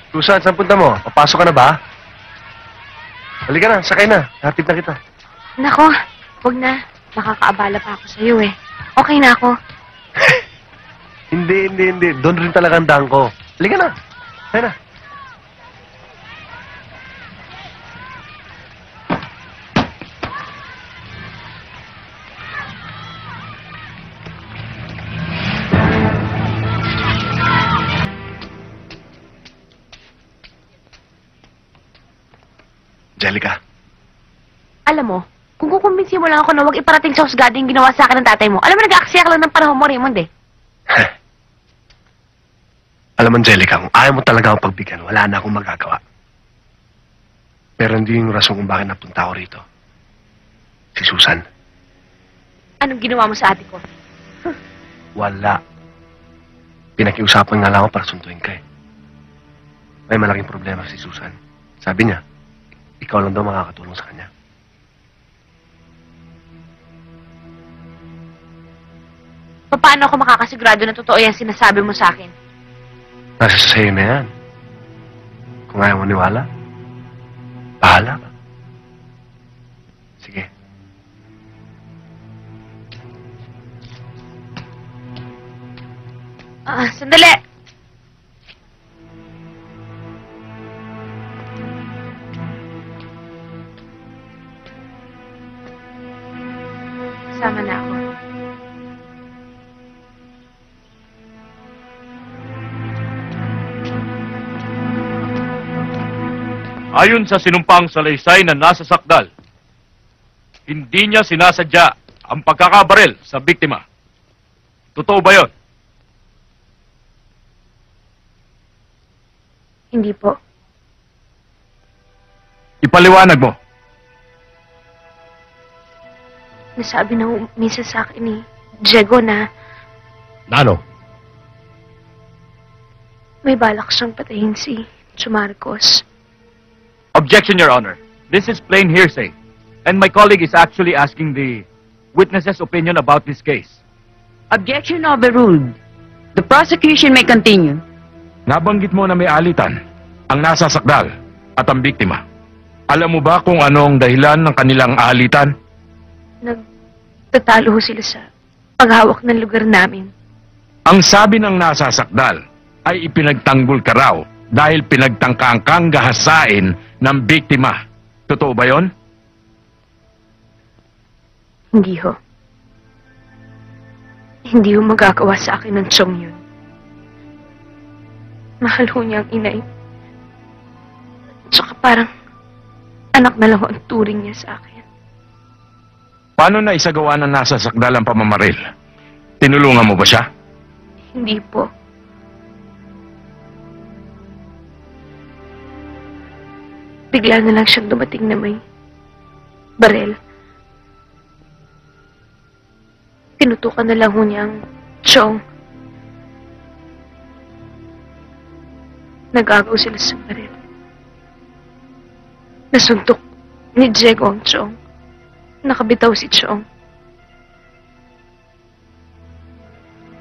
Susan, saan punta mo? Papasok ka na ba? Halika na, sakay na. Hatid na kita. Nako, huwag na. Nakakaabala pa ako sa'yo eh. Okay na ako. Hindi. Doon rin talaga ang daan ko. Halika na. Halika na. Angelica, Alam mo, kung kukumbinsi mo lang ako na huwag iparating sa husgado yung ginawa sa akin ng tatay mo, alam mo, nag-aaksaya ka lang ng panahon mo, Raymond eh. alam mo, Angelica, kung ayaw mo talaga akong pagbigyan, wala na akong magagawa. Pero hindi yung rason kung bakit napunta ako rito. Si Susan. Anong ginawa mo sa ate ko? Wala. Pinakiusapan nga lang ako para suntuin ka eh. May malaking problema si Susan. Sabi niya, ikaw lang daw makakatulong sa kanya. Paano ako makakasigurado na totoo yan sinasabi mo sa akin? Nasa sa'yo na yan. Kung ayaw mo niwala, bahala ka. Sige. Sandali! Sama na ako. Ayon sa sinumpang salaysay na nasa sakdal, hindi niya sinasadya ang pagkakabaril sa biktima. Totoo ba yon? Hindi po. Ipaliwanag mo. Nasabi na minsan sa akin ni Diego na Nano? may balak siyang patayin si Marcos. Objection, Your Honor. This is plain hearsay. And my colleague is actually asking the witness's opinion about this case. Objection overruled. The prosecution may continue. Nabanggit mo na may alitan ang nasa sakdal at ang biktima. Alam mo ba kung ano ang dahilan ng kanilang alitan? Nagtatalo ho sila sa paghawak ng lugar namin. Ang sabi ng nasa sakdal ay ipinagtanggol ka raw dahil pinagtangkaan kang gahasain ng biktima. Totoo ba yon? Hindi ho. Hindi ho magagawa sa akin ng tsong yun. Mahal ho niya ang inay. Tsaka parang anak na lang ho ang turing niya sa akin. Paano na isagawa ng nasa sakdal ang pamamaril? Tinulungan mo ba siya? Hindi po. Bigla na lang siyang dumating na may barel. Tinutukan na lang ho niya ang tsong. Nagagaw sila sa barel. Nasuntok ni Diego ang tsong. Nakabitaw si Chong.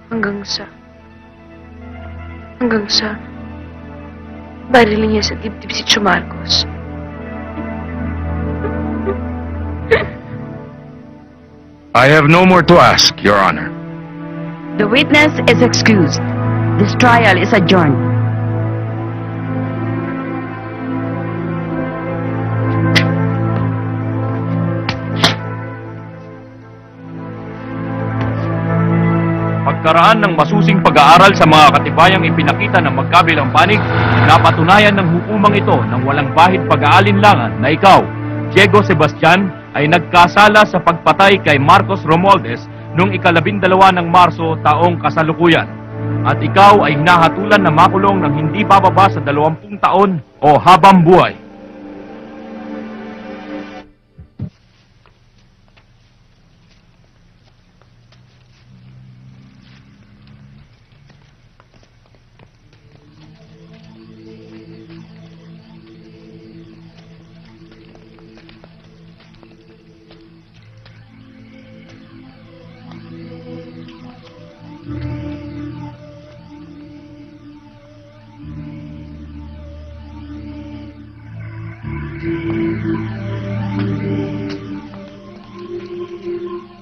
Hanggang sa Hanggang sa barilin niya sa dibdib si Tio Marcos. I have no more to ask, Your Honor. The witness is excused. This trial is adjourned. Pagkaraan ng masusing pag-aaral sa mga katibayang ipinakita ng magkabilang panig, napatunayan ng hukumang ito ng walang bahid pag-aalinlangan na ikaw, Diego Sebastian, ay nagkasala sa pagpatay kay Marcos Romualdez noong 12 ng Marso taong kasalukuyan. At ikaw ay hinahatulan na makulong ng hindi bababa sa 20 taon o habang buhay.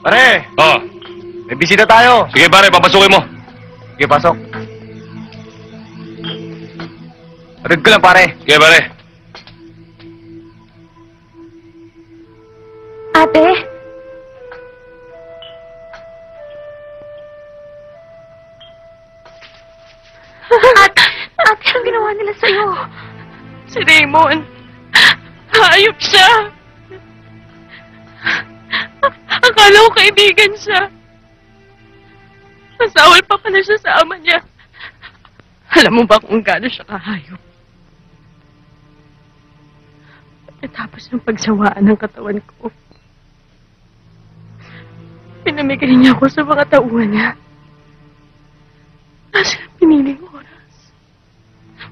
Pare, Oh, may bisita tayo. sige pare, papasukin mo. Sige, pasok. Red ko lang, pare. Sige pare. Ate? Ate, ang ginawa nila sa'yo? Si Raymond. Hayop siya. Akala ko kaibigan siya. Masawal pa pala siya sa ama niya. Alam mo ba kung gaano siya kahayop? Pagkatapos ng pagsawaan ng katawan ko, pinamigay niya ako sa mga tauhan niya. Nasa piniling oras.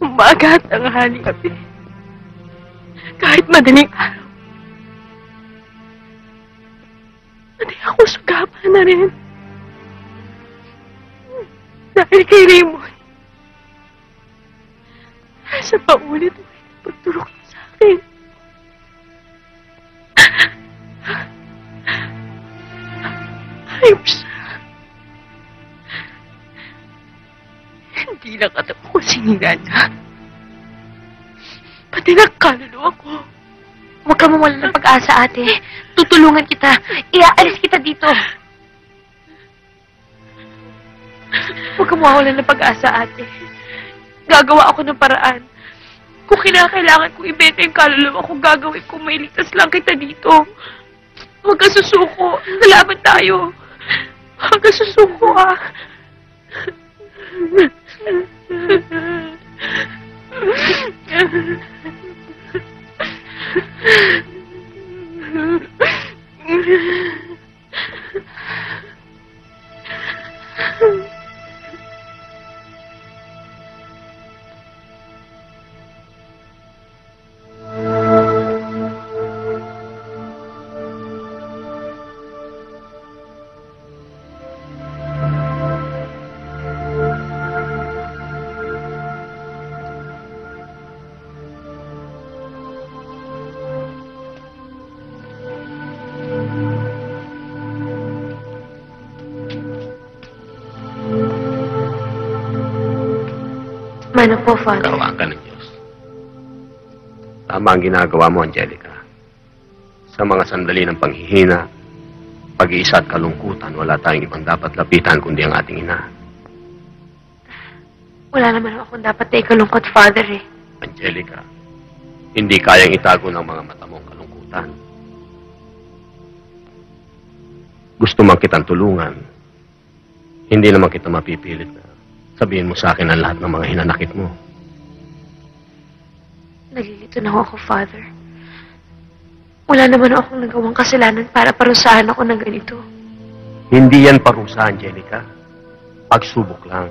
Umaga at tanghali gabi. Kahit madaling araw. Pati ako sugapa na rin. Dahil kay Raymond. Sa paulit-ulit na pagturok niya sa akin. Ayop siya. Hindi lang katawan ko sinira niya. Pati nagkaluluwa ko. Huwag ka mawala ng pag-asa, ate. Tutulungan kita. Iaalis kita dito. Huwag ka mawala ng pag-asa, ate. Gagawa ako ng paraan. Kung kinakailangan kong ibenta yung kaluluwa ko, gagawin ko. Mailigtas lang kita dito. Huwag ka susuko. Lalaban tayo. Huwag ka susuko, ah. Mano po, Father? Gawaan ka ng Diyos. Tama ang ginagawa mo, Angelica. Sa mga sandali ng panghihina, pag-iisa at kalungkutan, wala tayong ibang dapat lapitan kundi ang ating ina. Wala naman akong dapat na ikalungkot, Father, eh. Angelica, hindi kayang itago ng mga mata mong kalungkutan. Gusto man kitang tulungan, hindi naman kita mapipilit na sabihin mo sa akin ang lahat ng mga hinanakit mo. Nalilito na ako, Father. Wala naman akong nagawang kasalanan para parusahan ako ng ganito. Hindi yan parusa, Angelica. Pagsubok lang.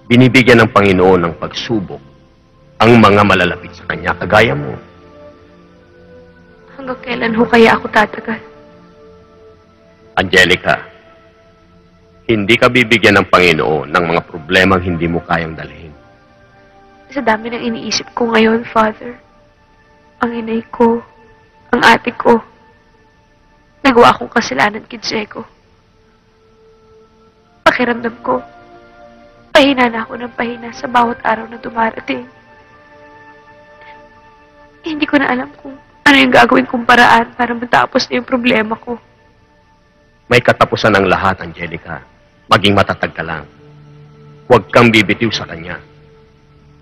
Binibigyan ng Panginoon ng pagsubok ang mga malalapit sa Kanya, kagaya mo. Hanggang kailan ho kaya ako tatagal? Angelica, Hindi ka bibigyan ng Panginoon ng mga problemang hindi mo kayang dalhin. Sa dami ng iniisip ko ngayon, Father. Ang inay ko, ang ate ko. Nagawa akong kasalanan kay Diego. Pakiramdam ko, pahina na ako ng pahina sa bawat araw na dumarating. Hindi ko na alam kung ano yung gagawin kong paraan para matapos na yung problema ko. May katapusan ang lahat, Angelica. Maging matatag ka lang. Huwag kang bibitiw sa Kanya.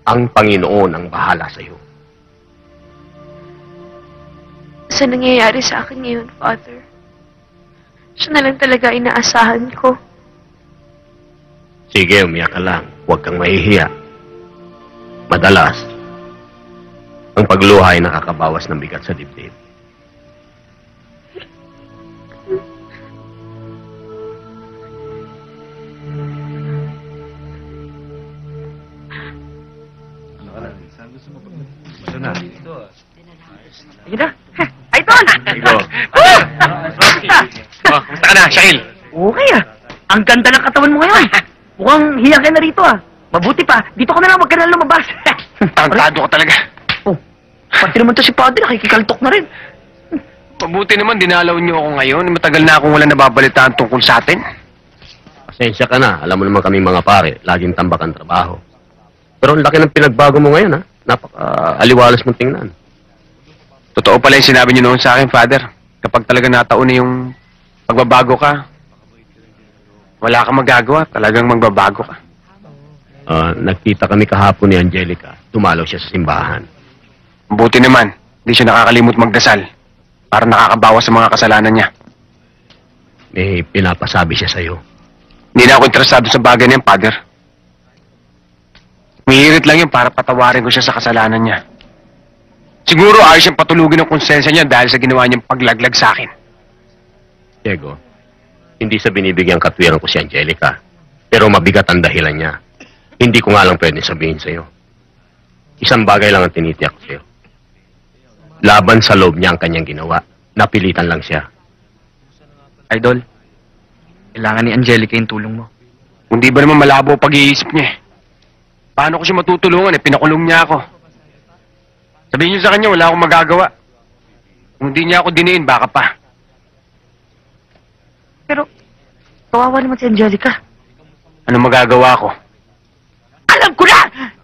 Ang Panginoon ang bahala sa iyo. Sa nangyayari sa akin ngayon, Father, siya na lang talaga inaasahan ko. Sige, umiyak ka lang. Huwag kang mahihiya. Madalas, ang pagluha ay nakakabawas ng bigat sa dibdib. Sige na. Ay, Ton! Ikaw. Oh, kumusta ka na, Shaquille? Okay ah. Ang ganda ng katawan mo ngayon. Mukhang hiya ka na rito ah. Mabuti pa, dito ka na lang, wag ka na lumabas. Tangkado ka talaga. Oh, pati naman to si Padre, nakikikaltok na rin. Mabuti naman, dinalaw niyo ako ngayon. Matagal na akong wala nababalitaan tungkol sa atin. Pasensya ka na. Alam mo naman kami mga pare, laging tambak ang trabaho. Pero ang laki ng pinagbago mo ngayon, ha? Napaka-aliwalas mong tingnan. Totoo pala yung sinabi niyo noon sa akin, Father. Kapag talaga nataon na yung pagbabago ka, wala kang magagawa. Talagang magbabago ka. Nagkita kami kahapon ni Angelica. Tumalaw siya sa simbahan. Mabuti naman, hindi siya nakakalimot magdasal para nakakabawas sa mga kasalanan niya. May pinapasabi siya sa'yo. Hindi na ako interesado sa bagay na yan, Father. Umihirit lang yun para patawarin ko siya sa kasalanan niya. Siguro ayos siyang patulugin ng konsensya niya dahil sa ginawa niyang paglaglag sa akin. Diego, hindi sa binibigyang katwiran ko si Angelica. Pero mabigat ang dahilan niya. Hindi ko nga lang pwede sabihin sa'yo. Isang bagay lang ang tinitiyak ko sa'yo. Laban sa loob niya ang kanyang ginawa. Napilitan lang siya. Idol, kailangan ni Angelica yung tulong mo. Hindi ba naman malabo ang pag-iisip niya eh? Paano ko siya matutulungan eh? Pinakulong niya ako. Sabihin niyo sa kanya, wala akong magagawa. Kung hindi niya ako diniin, baka pa. Pero, kawawa naman si Angelica. Anong magagawa ko? Alam ko na!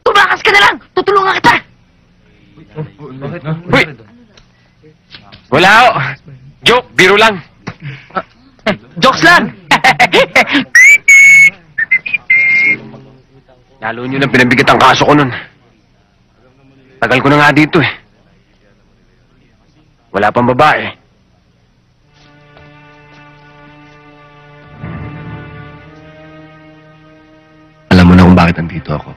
Tumakas ka na lang! Tutulungan kita! Uy! Wala ako. Joke, biro lang. Jokes lang! Lalo niyo nang pinabigat ang kaso ko nun. Tagal ko na nga dito eh. Wala pang babae. Alam mo na kung bakit andito ako.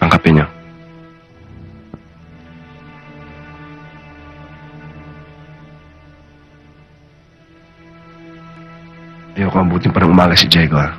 Ang kape niyo. Ayoko abutin pa ng umaga si Diego, ha?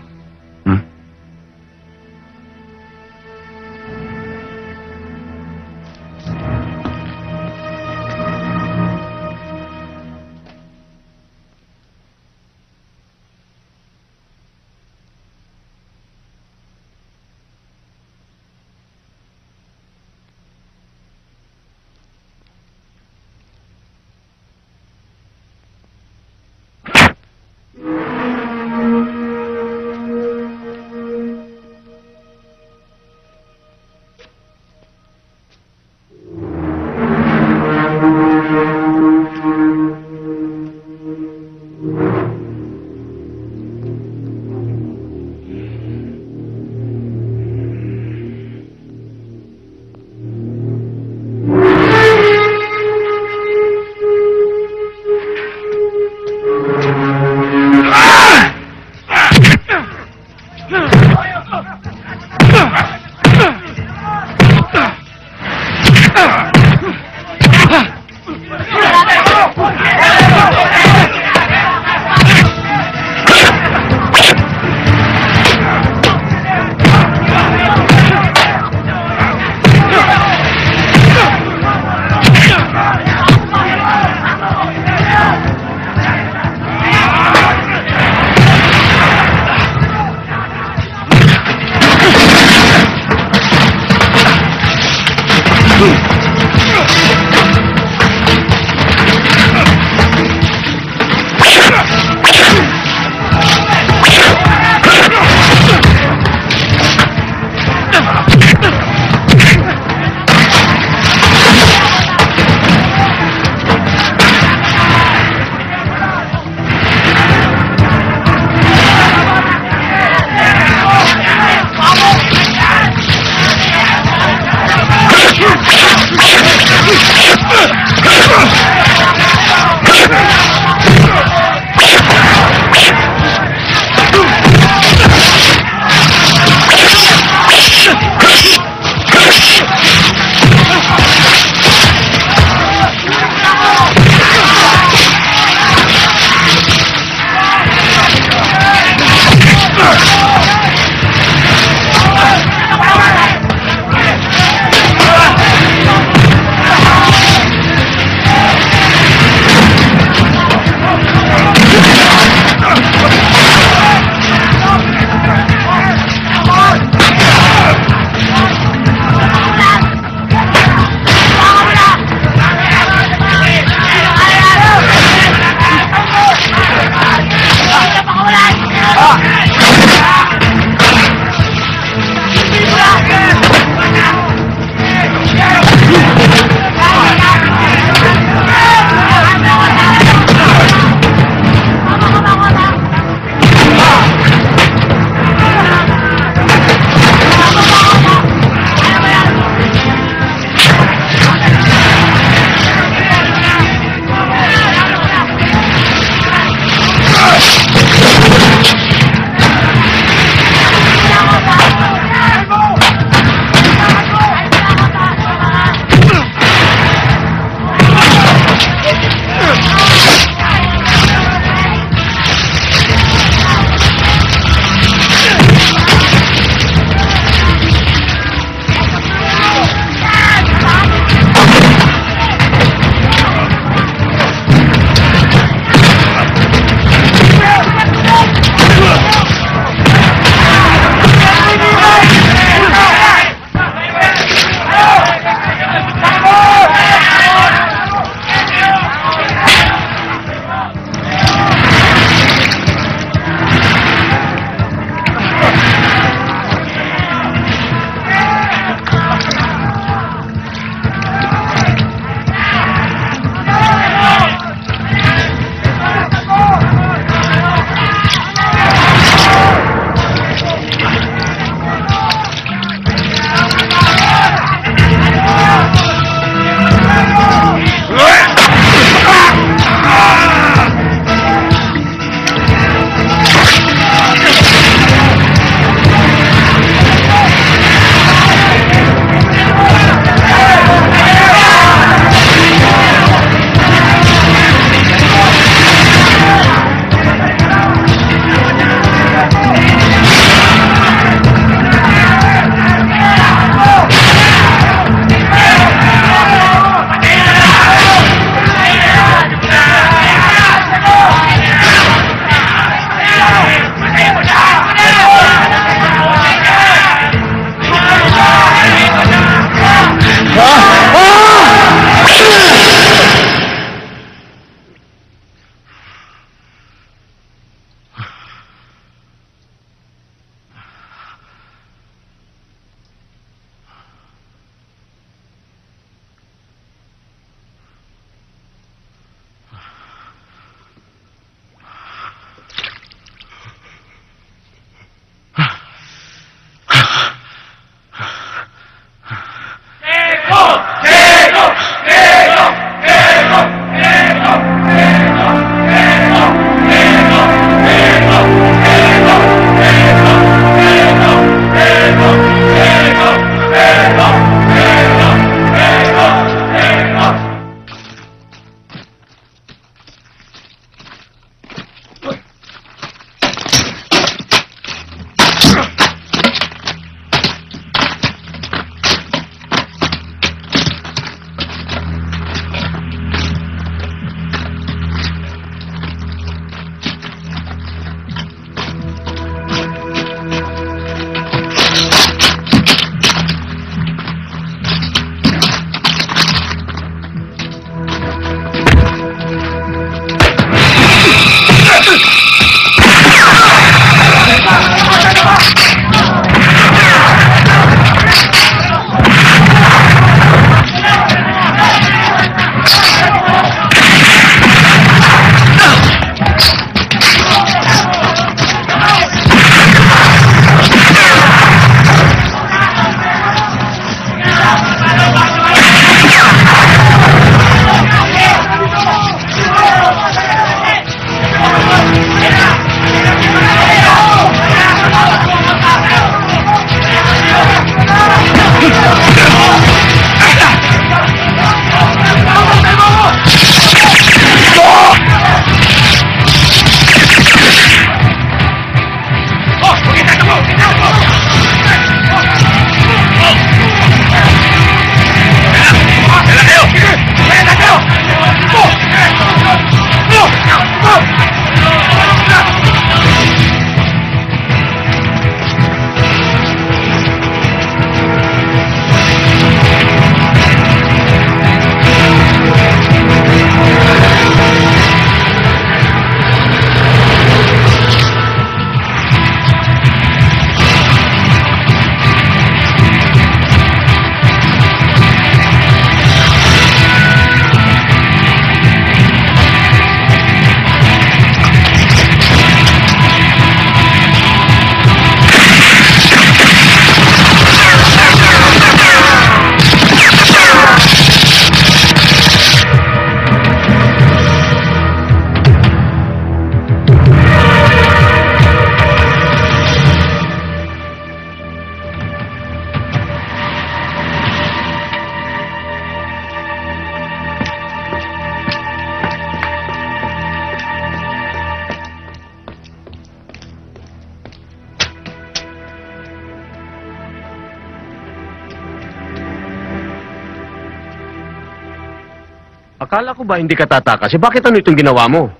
Akala ko ba hindi ka tatakas? Bakit ano itong ginawa mo?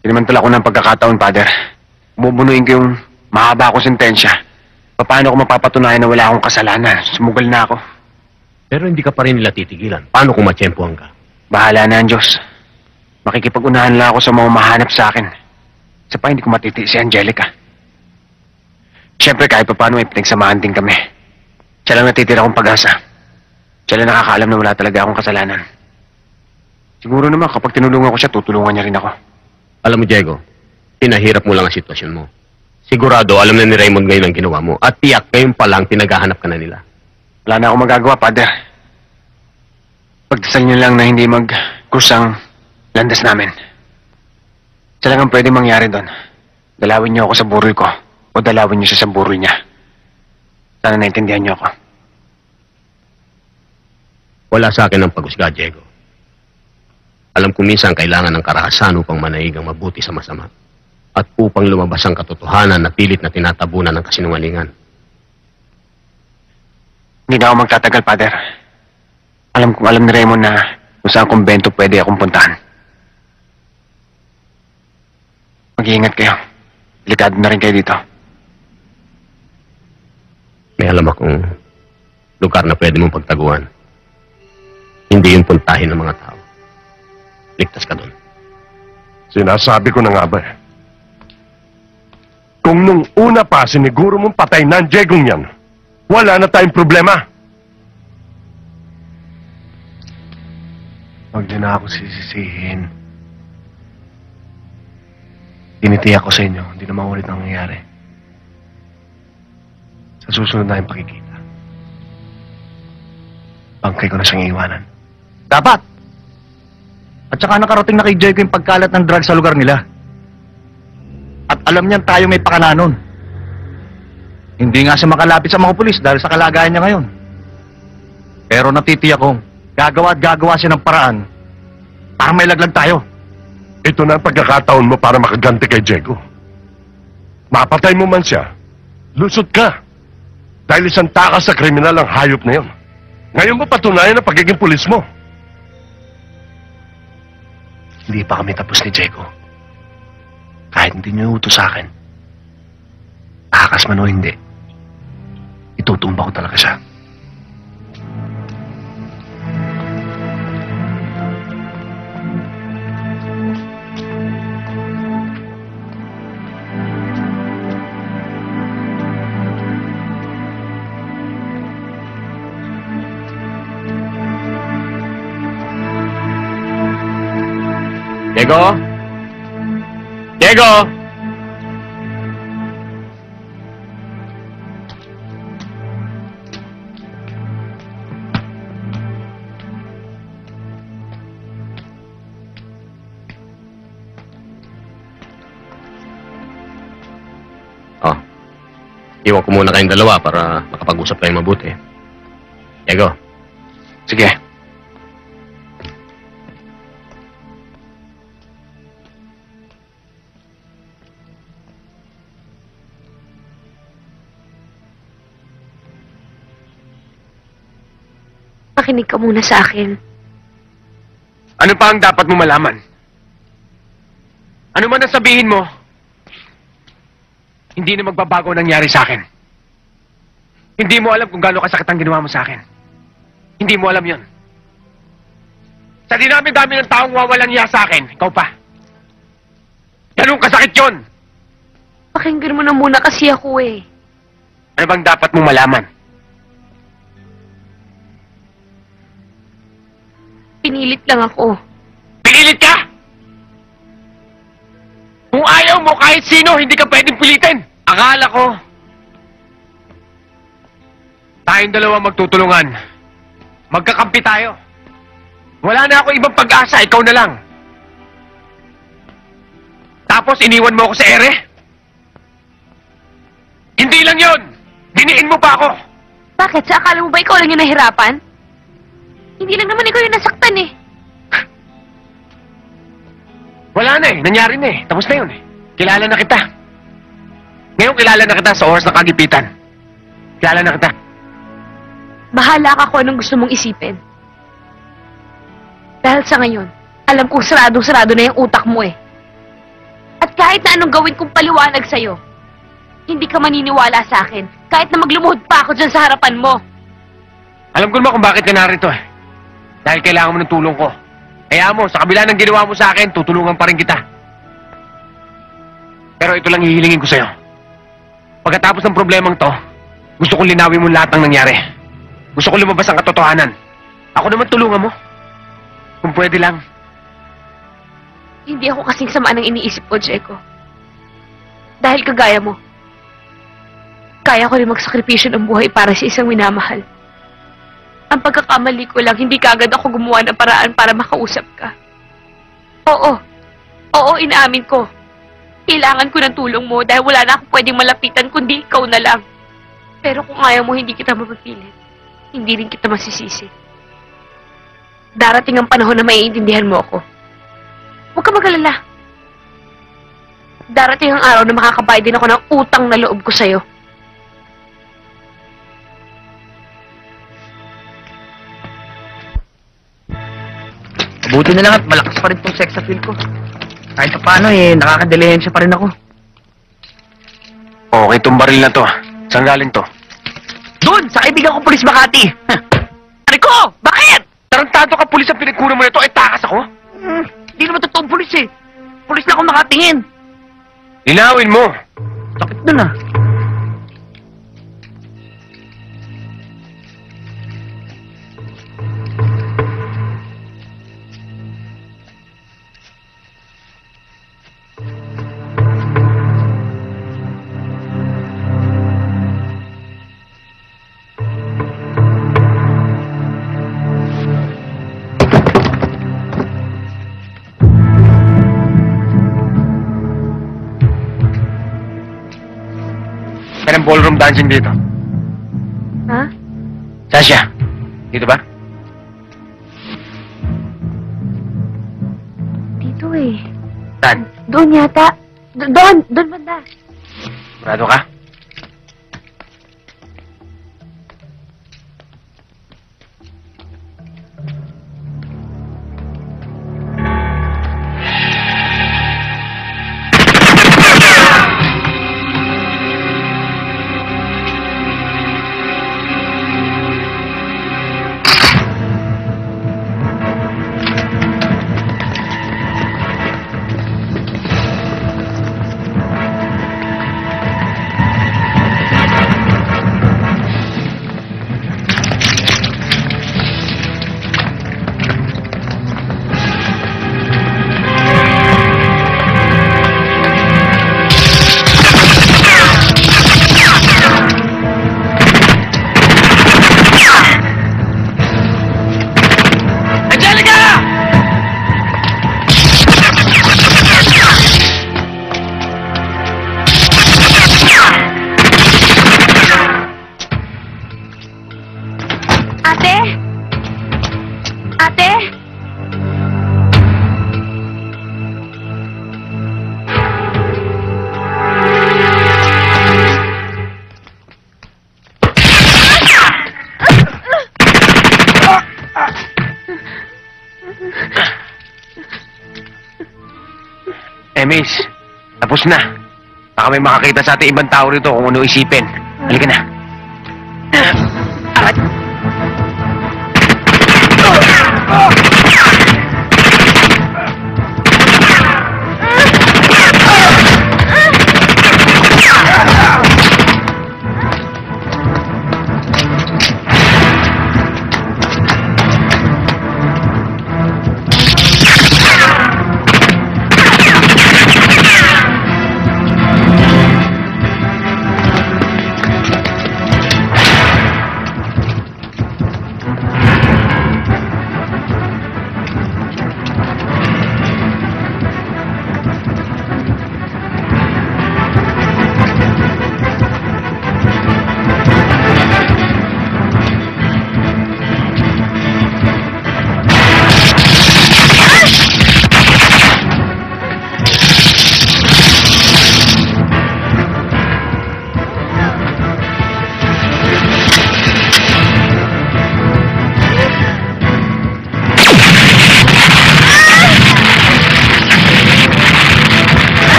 Pinamantala ko ng pagkakataon, Father. Bubunuin ko yung mahaba akong sentensya. Paano ko mapapatunayan na wala akong kasalanan? Sumugal na ako. Pero hindi ka pa rin nila titigilan. Paano kung matsyempohan ka? Bahala na ang Diyos. Makikipag-unahan lang ako sa mga mahanap sa akin. Sa pa hindi ko matiti si Angelica. Siyempre kahit pa paano ay pinagsamahan din kami. Siya lang natitira akong pag-asa. Siya lang nakakaalam na wala talaga akong kasalanan. Siguro naman kapag tinulungan ko siya, tutulungan niya rin ako. Alam mo, Diego, pinahirap mo lang ang sitwasyon mo. Sigurado, alam na ni Raymond ngayon ang ginawa mo. At tiyak, ngayon pa lang, pinaghahanap ka na nila. Wala na akong magagawa, Father. Pagdasal niyo lang na hindi magkusang landas namin. Siya lang ang pwede mangyari doon. Dalawin niyo ako sa burol ko o dalawin niyo siya sa burol niya. Sana naintindihan niyo ako. Wala sa akin ang pag-usga, Diego. Alam ko minsan kailangan ng karahasan upang manaig ang mabuti sa masama. At upang lumabas ang katotohanan na pilit na tinatabunan ng kasinungalingan. Hindi na ako magtatagal, Father. Alam ni Raymond na kung saan kumbento pwede akong puntahan. Mag-iingat kayo. Delikado na rin kayo dito. May alam akong lugar na pwede mong pagtaguan. Hindi yung puntahin ng mga tao. Ligtas ka doon. Sinasabi ko na nga ba eh. Kung nung una pa siniguro mong patay na ang Diegong yan, wala na tayong problema. Huwag niyo na ako sisisihin. Tinitiyak ko sa inyo, hindi na maulit ang nangyayari. Sa susunod na yung pakikita. Bangkay ko na siyang iiwanan. Dapat! At saka nakarating na kay Diego yung pagkalat ng drugs sa lugar nila. At alam niyan tayo may pakalanon. Hindi nga siya makalapit sa mga pulis dahil sa kalagayan niya ngayon. Pero natitiyak kong gagawa at gagawa siya ng paraan para may laglag tayo. Ito na ang pagkakataon mo para makaganti kay Diego. Mapatay mo man siya, lusot ka. Dahil isang takas sa kriminal ang hayop na yun. Ngayon mo patunayan ang pagiging pulis mo. Hindi pa kami tapos ni Diego. Kahit hindi niyo utos sa akin, takas man o hindi, itutumba ko talaga siya. Diego? Diego! Oh. Iwan ko muna kayong dalawa para makapag-usap kayong mabuti. Diego. Sige. Makinig ka muna sa akin. Ano pa ang dapat mo malaman? Ano man ang sabihin mo, hindi na magbabago ang nangyari sa akin. Hindi mo alam kung gaano kasakit ang ginawa mo sa akin. Hindi mo alam yon. Sa dinami-dami ng taong wawalang iya sa akin, ikaw pa. Ganun kasakit yon. Pakinggan mo na muna kasi ako eh. Ano bang dapat mong malaman? Pinilit lang ako. Pinilit ka! Kung ayaw mo kahit sino, hindi ka pwedeng pilitin. Akala ko, tayong dalawa magtutulungan. Magkakampi tayo. Wala na ako ibang pag-asa, ikaw na lang. Tapos iniwan mo ako sa ere? Hindi lang yon. Diniin mo pa ako. Bakit? Sa akala mo ba ikaw lang yung nahirapan? Hindi lang naman ikaw yung nasaktan eh. Wala na eh. Nangyari na eh. Tapos na yun eh. Kilala na kita. Ngayon kilala na kita sa oras ng kagipitan. Kilala na kita. Bahala ka kung anong gusto mong isipin. Dahil sa ngayon, alam kong sarado-sarado na yung utak mo eh. At kahit na anong gawin kong paliwanag sa'yo, hindi ka maniniwala sa akin kahit na maglumuhod pa ako dyan sa harapan mo. Alam ko naman kung bakit ka narito eh. Dahil kailangan mo ng tulong ko. Kaya mo, sa kabila ng ginawa mo sa akin, tutulungan pa rin kita. Pero ito lang hihilingin ko sa'yo. Pagkatapos ng problemang to, gusto kong linawin mo lahat ng nangyari. Gusto kong lumabas ang katotohanan. Ako naman tulungan mo. Kung pwede lang. Hindi ako kasing sama ng iniisip ko, Jeko. Dahil kagaya mo, kaya ko rin magsakripisyo ng buhay para sa isang minamahal. Ang pagkakamali ko lang, hindi kaagad ako gumawa ng paraan para makausap ka. Oo, inaamin ko. Kailangan ko ng tulong mo dahil wala na akong pwedeng malapitan kundi ikaw na lang. Pero kung ayaw mo, hindi kita mapapilit. Hindi rin kita masisisi. Darating ang panahon na maiintindihan mo ako. Huwag ka mag-alala. Darating ang araw na makakabayad din ako ng utang na loob ko sa'yo. Buti na lang at malakas pa rin tong sex appeal ko. Kahit pa paano nakakadelehensya pa rin ako. Okay, itong baril na to. Saan galing to? Doon! Sa kaibigan ko, Pulis Makati! Rico! Bakit? Tarantado ka, pulis ang pinagkunan mo nito. Eh, takas ako? Hindi naman totoong pulis eh. Pulis na ako nakatingin. Linawin mo. Sakit dun ah. Merong ballroom dancing dito. Ha? Sasha, dito ba? Dito eh. Saan? Doon yata. Doon banda. Murado ka? Miss, tapos na. Baka may makakita sa ating ibang tao rito kung ano isipin. Halika na. Arat!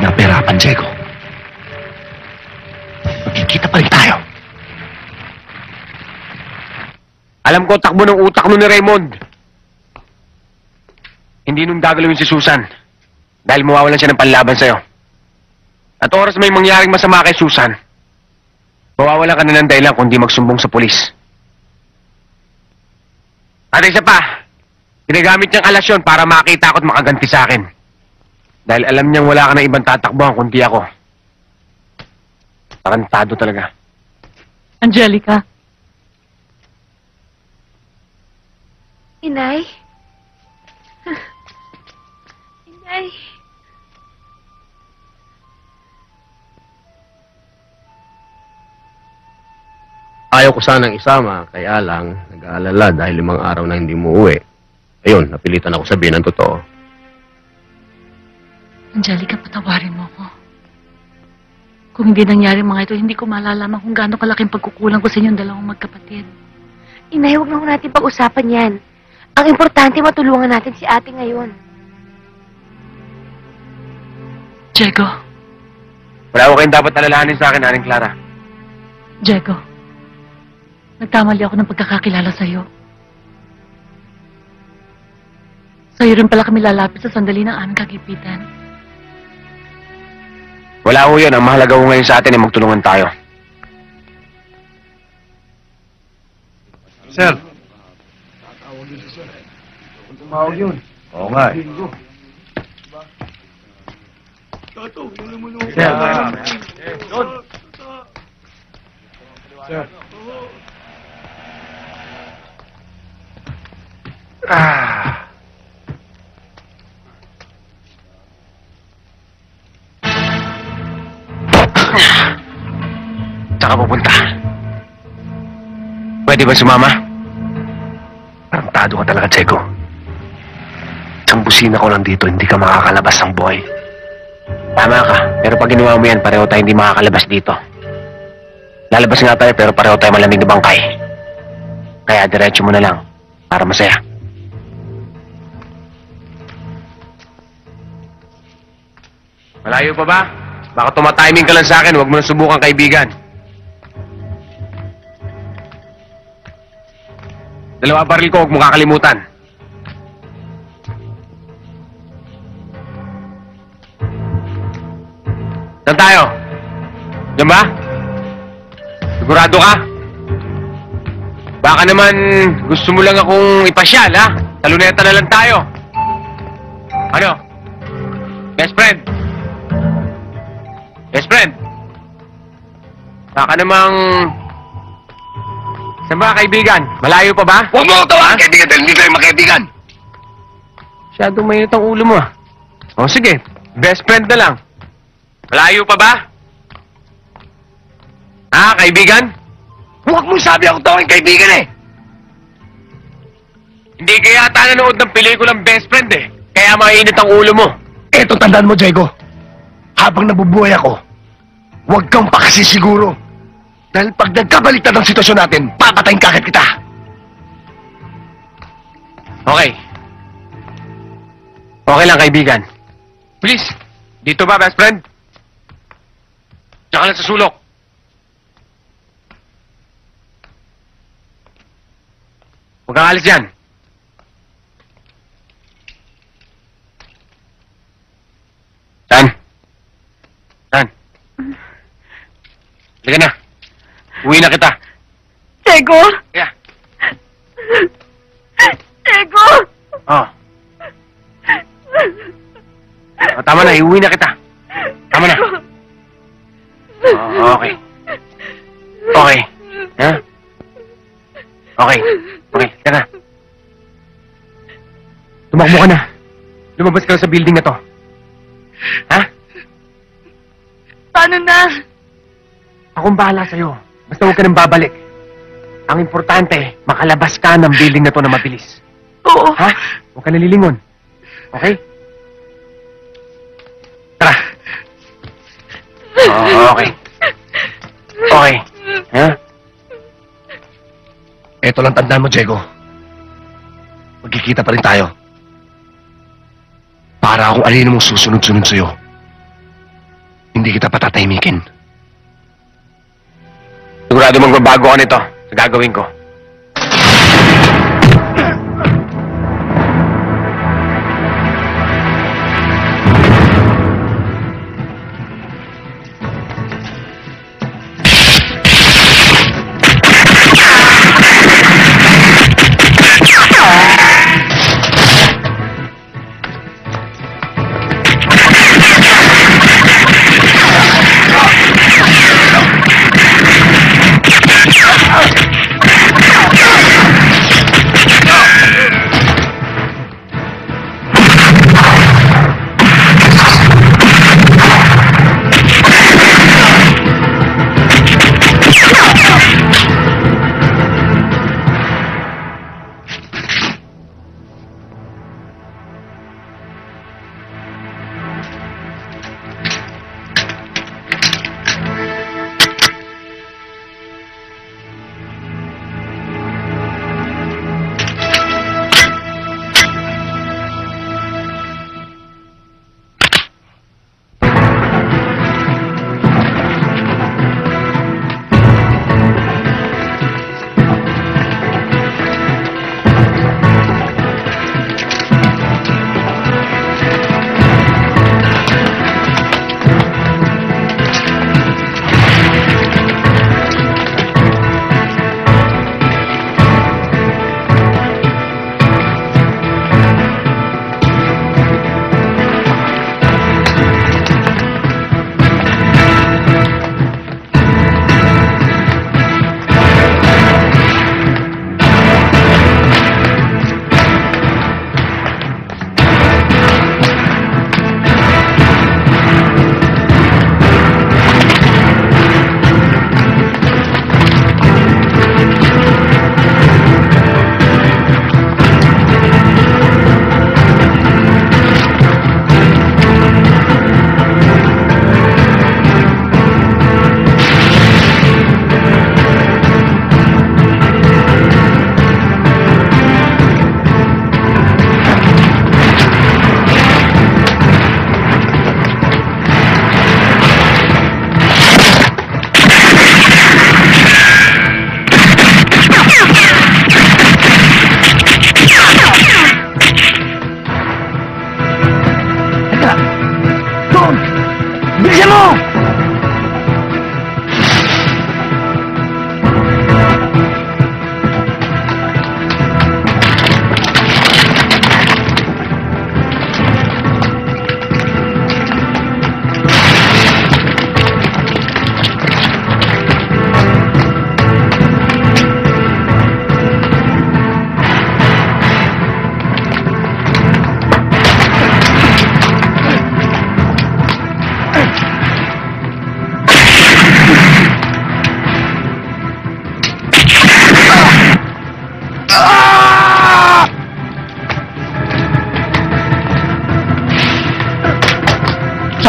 napahirapan, Diego. Magkikita pa rin tayo. Alam ko, takbo ng utak nun ni Raymond. Hindi nun gagalawin si Susan. Dahil mawawalan siya ng panlaban sa'yo. At oras may mangyaring masama kay Susan, mawawalan ka na ng dahilan kung di magsumbong sa pulis. At isa pa, ginagamit niyang alasyon para makita ako at makaganti sa akin. Dahil alam niyang wala ka na ibang tatakbuhan kundi ako. Tarantado talaga. Angelica, Inay? Inay? Ayaw ko sanang isama, kaya lang nag-aalala dahil 5 araw na hindi mo uwi. Ayun, napilitan ako sabihin ang totoo. Angelica, patawarin mo ko. Kung hindi nangyari mga ito, hindi ko malalaman kung gaano kalaking pagkukulang ko sa inyong dalawang magkapatid. Inay, huwag na ho natin pag-usapan yan. Ang importante, matulungan natin si ate ngayon. Diego, Wala ko kayong dapat alalahanin sa akin, Aling Clara. Diego, nagkamali ako ng pagkakakilala sa'yo. Sa'yo rin pala kami lalapit sa sandali ng aming kagipitan. Wala ko yun. Ang mahalaga ko ngayon sa atin ay magtulungan tayo. Sir. Oo nga eh. Sir. Ah. Saan ka pupunta? Pwede ba sumama? Tarantado ka talaga, Diego. Isang busina ko lang dito, hindi ka makakalabas ng buhay. Tama ka. Pero pag ginawa mo yan, pareho tayo hindi makakalabas dito. Lalabas nga tayo, pero pareho tayo malamig na bangkay. Kaya diretso mo na lang, para masaya. Malayo pa ba? Baka tumatiming ka lang sa akin, huwag mo na subukan, kaibigan. 2 baril ko, huwag mo kakalimutan. Saan tayo? Diyan ba? Sigurado ka? Baka naman gusto mo lang akong ipasyal, ha? Sa luneta na lang tayo. Ano? Best friend? Best friend? Baka namang... Saan ba, kaibigan? Malayo pa ba? Huwag mo ako tawagan, kaibigan, dahil hindi tayo makaibigan. Masyadong mainit ang ulo mo, ah. O, sige. Best friend na lang. Malayo pa ba? Ha, kaibigan? Huwag mo sabi ako tawagin kaibigan eh. Hindi kaya yata nanood ng pelikulang Best Friend eh. Kaya mainit ang ulo mo. Eto, tandaan mo, Diego. Habang nabubuhay ako, huwag kang pakasisiguro. Dahil pag nagkabaliktad ang sitwasyon natin, papatayin kagad kita. Okay. Okay lang, kaibigan. Please, dito ba, best friend? Diyan ka lang sa sulok. Huwag kang alis yan. Dan. Dan. Halika na. Uwi na kita. Diego! Yeah. Diego! Oh. Oh, tama na, iuwi na kita. Tama na. Oh, okay. Okay. Ha? Okay. Okay, tara. Tumakbo ka na. Lumabas ka na sa building na to. Ha? Paano na? Akong bahala sa'yo. Basta huwag ka nang babalik. Ang importante, makalabas ka ng building na to na mabilis. Oo. Ha? Huwag ka nalilingon. Okay? Tara. Oh, okay. Okay. Ha? Eto lang tandaan mo, Diego. Magkikita pa rin tayo. Para akong alin mong susunod-sunod sa'yo. hindi kita patatahimikin. Sigurado magbabago ka nito sa gagawin ko.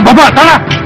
Baba, tara!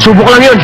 Subok lang yun.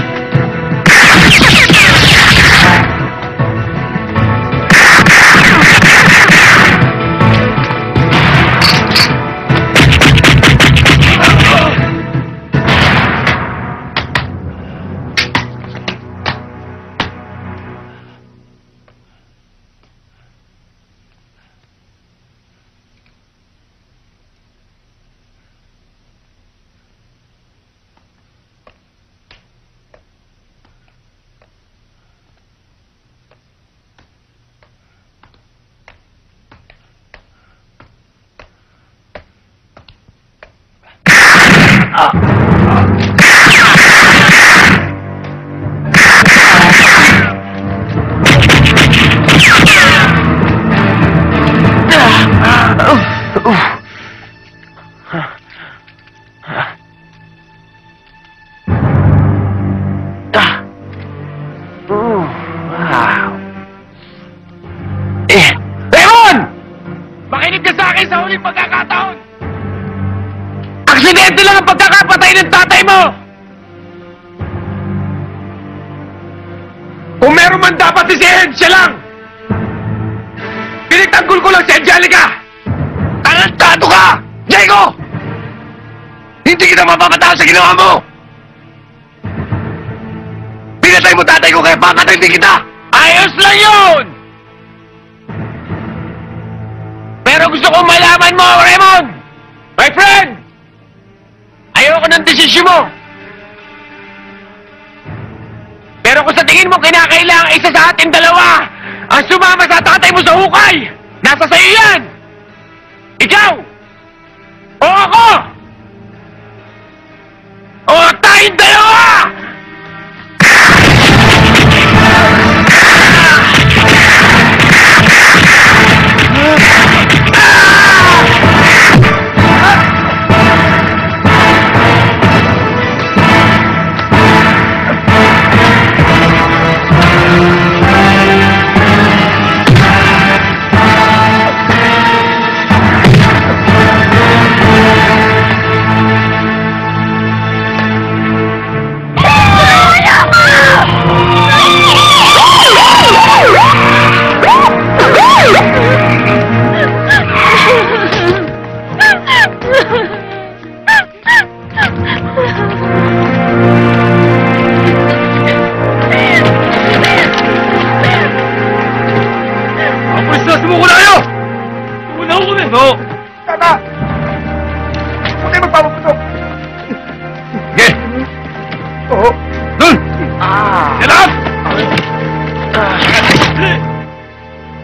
Wow. Raymond! Makinig ka sa akin sa huling pagkakataon! Aksidente lang ang pagkakapatay ng tatay mo! Kung meron man dapat si Ed, siya lang! Pinagtanggol ko lang si Angelica! Tarantado ka! Diego! Hindi kita mapapatahan sa ginawa mo! Pinatay mo tatay ko kaya papatay din kita! Ayos lang yun! Pero gusto kong malaman mo, Raymond! My friend! Ayoko ng desisyon mo! Pero kung sa tingin mo kinakailangan isa sa ating dalawa ang sumama sa tatay mo sa hukay, nasa sa'yo yan! Ikaw! O ako! O tayong dalawa!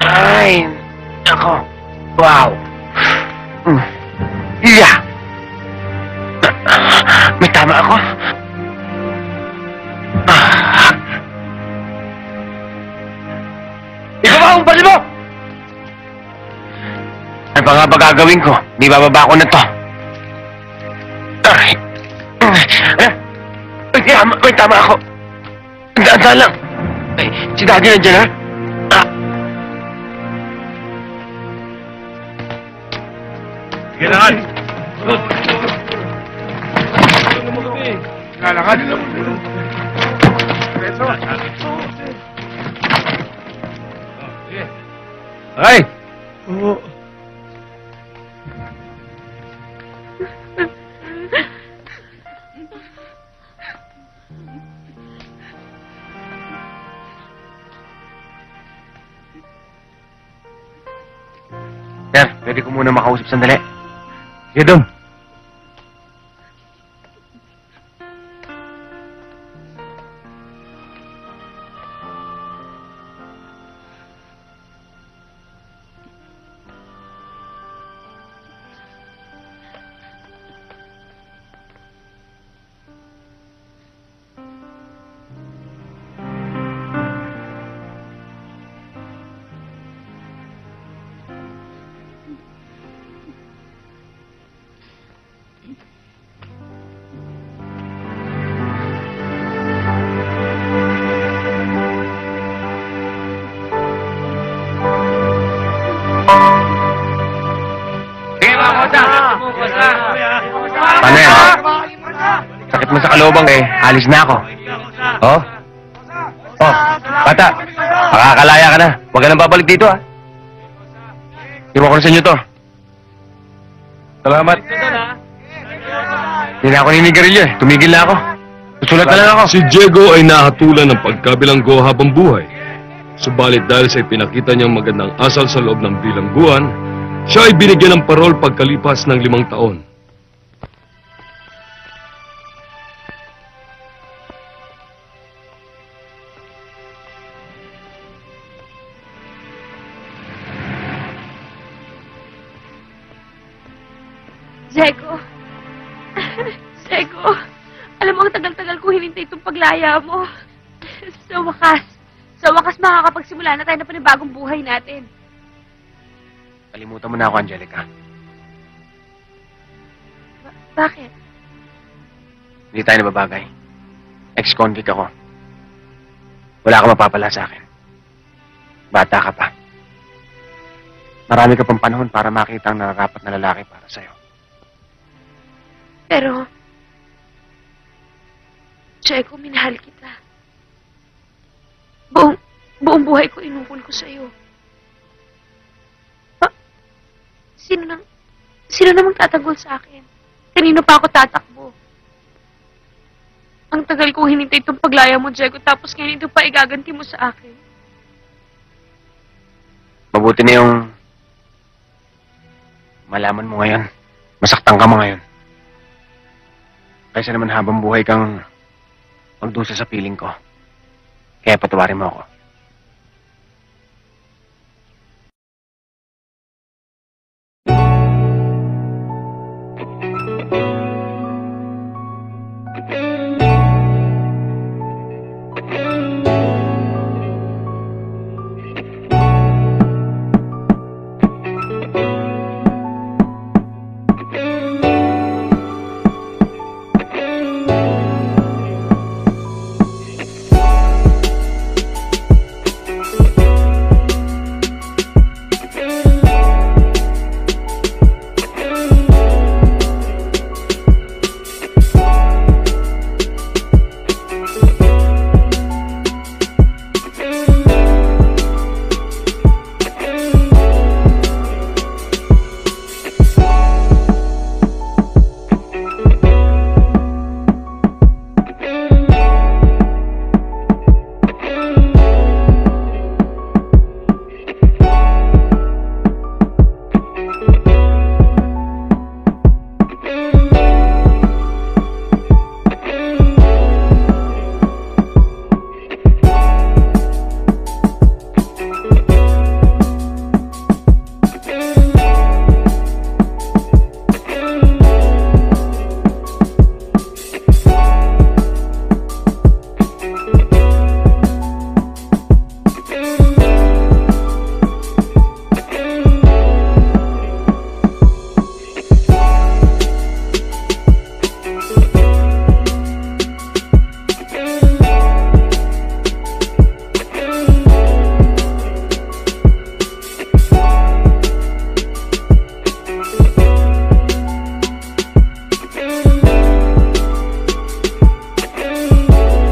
Ay, ako. Wow. Yeah. May tama ako. Ikaw ba ang bali mo? Ano pa nga ba gagawin ko? Di bababa ko na to. Ay. May tama ako. Daan lang. Ay, si Daddy nandiyan, ha? Sige na, Han. Lalakad. Ay! Sir, pwede ko muna makausap sandali. Sige, Dom. mo sa kalobang eh, alis na ako. Oh? Oh, bata, makakalaya ka na. Huwag ka nang babalik dito, ah. Iwan ko na sa inyo to. Salamat. Hindi na ako ninigarilyo eh. Tumigil na ako. Susulat na lang ako. Si Diego ay nahatulan ng pagkabilanggo habang buhay. Subalit dahil sa ipinakita niyang magandang asal sa loob ng bilangguan, siya ay binigyan ng parol pagkalipas ng 5 taon. Zego. Zego. Alam mo, ang tagal-tagal ko hinintay itong paglaya mo. Sa wakas makakapagsimula na tayo na panibagong buhay natin. Kalimutan mo na ako, Angelica. Bakit? Hindi tayo nababagay. Ex-convict ako. Wala ka mapapala sa akin. Bata ka pa. Marami ka pang panahon para makita ang nararapat na lalaki para sa'yo. Pero, Zego, minahal kita. Buong buhay ko inukol ko sa'yo. Sino namang tatanggol sa akin? Kanino pa ako tatakbo? Ang tagal kong hinintay itong paglaya mo, Zego, tapos ngayon ito pa igaganti mo sa akin. Mabuti na yung malaman mo ngayon. Masaktan ka mo ngayon. Kaysa naman habang buhay kang magdusa sa piling ko. Kaya patawarin mo ako.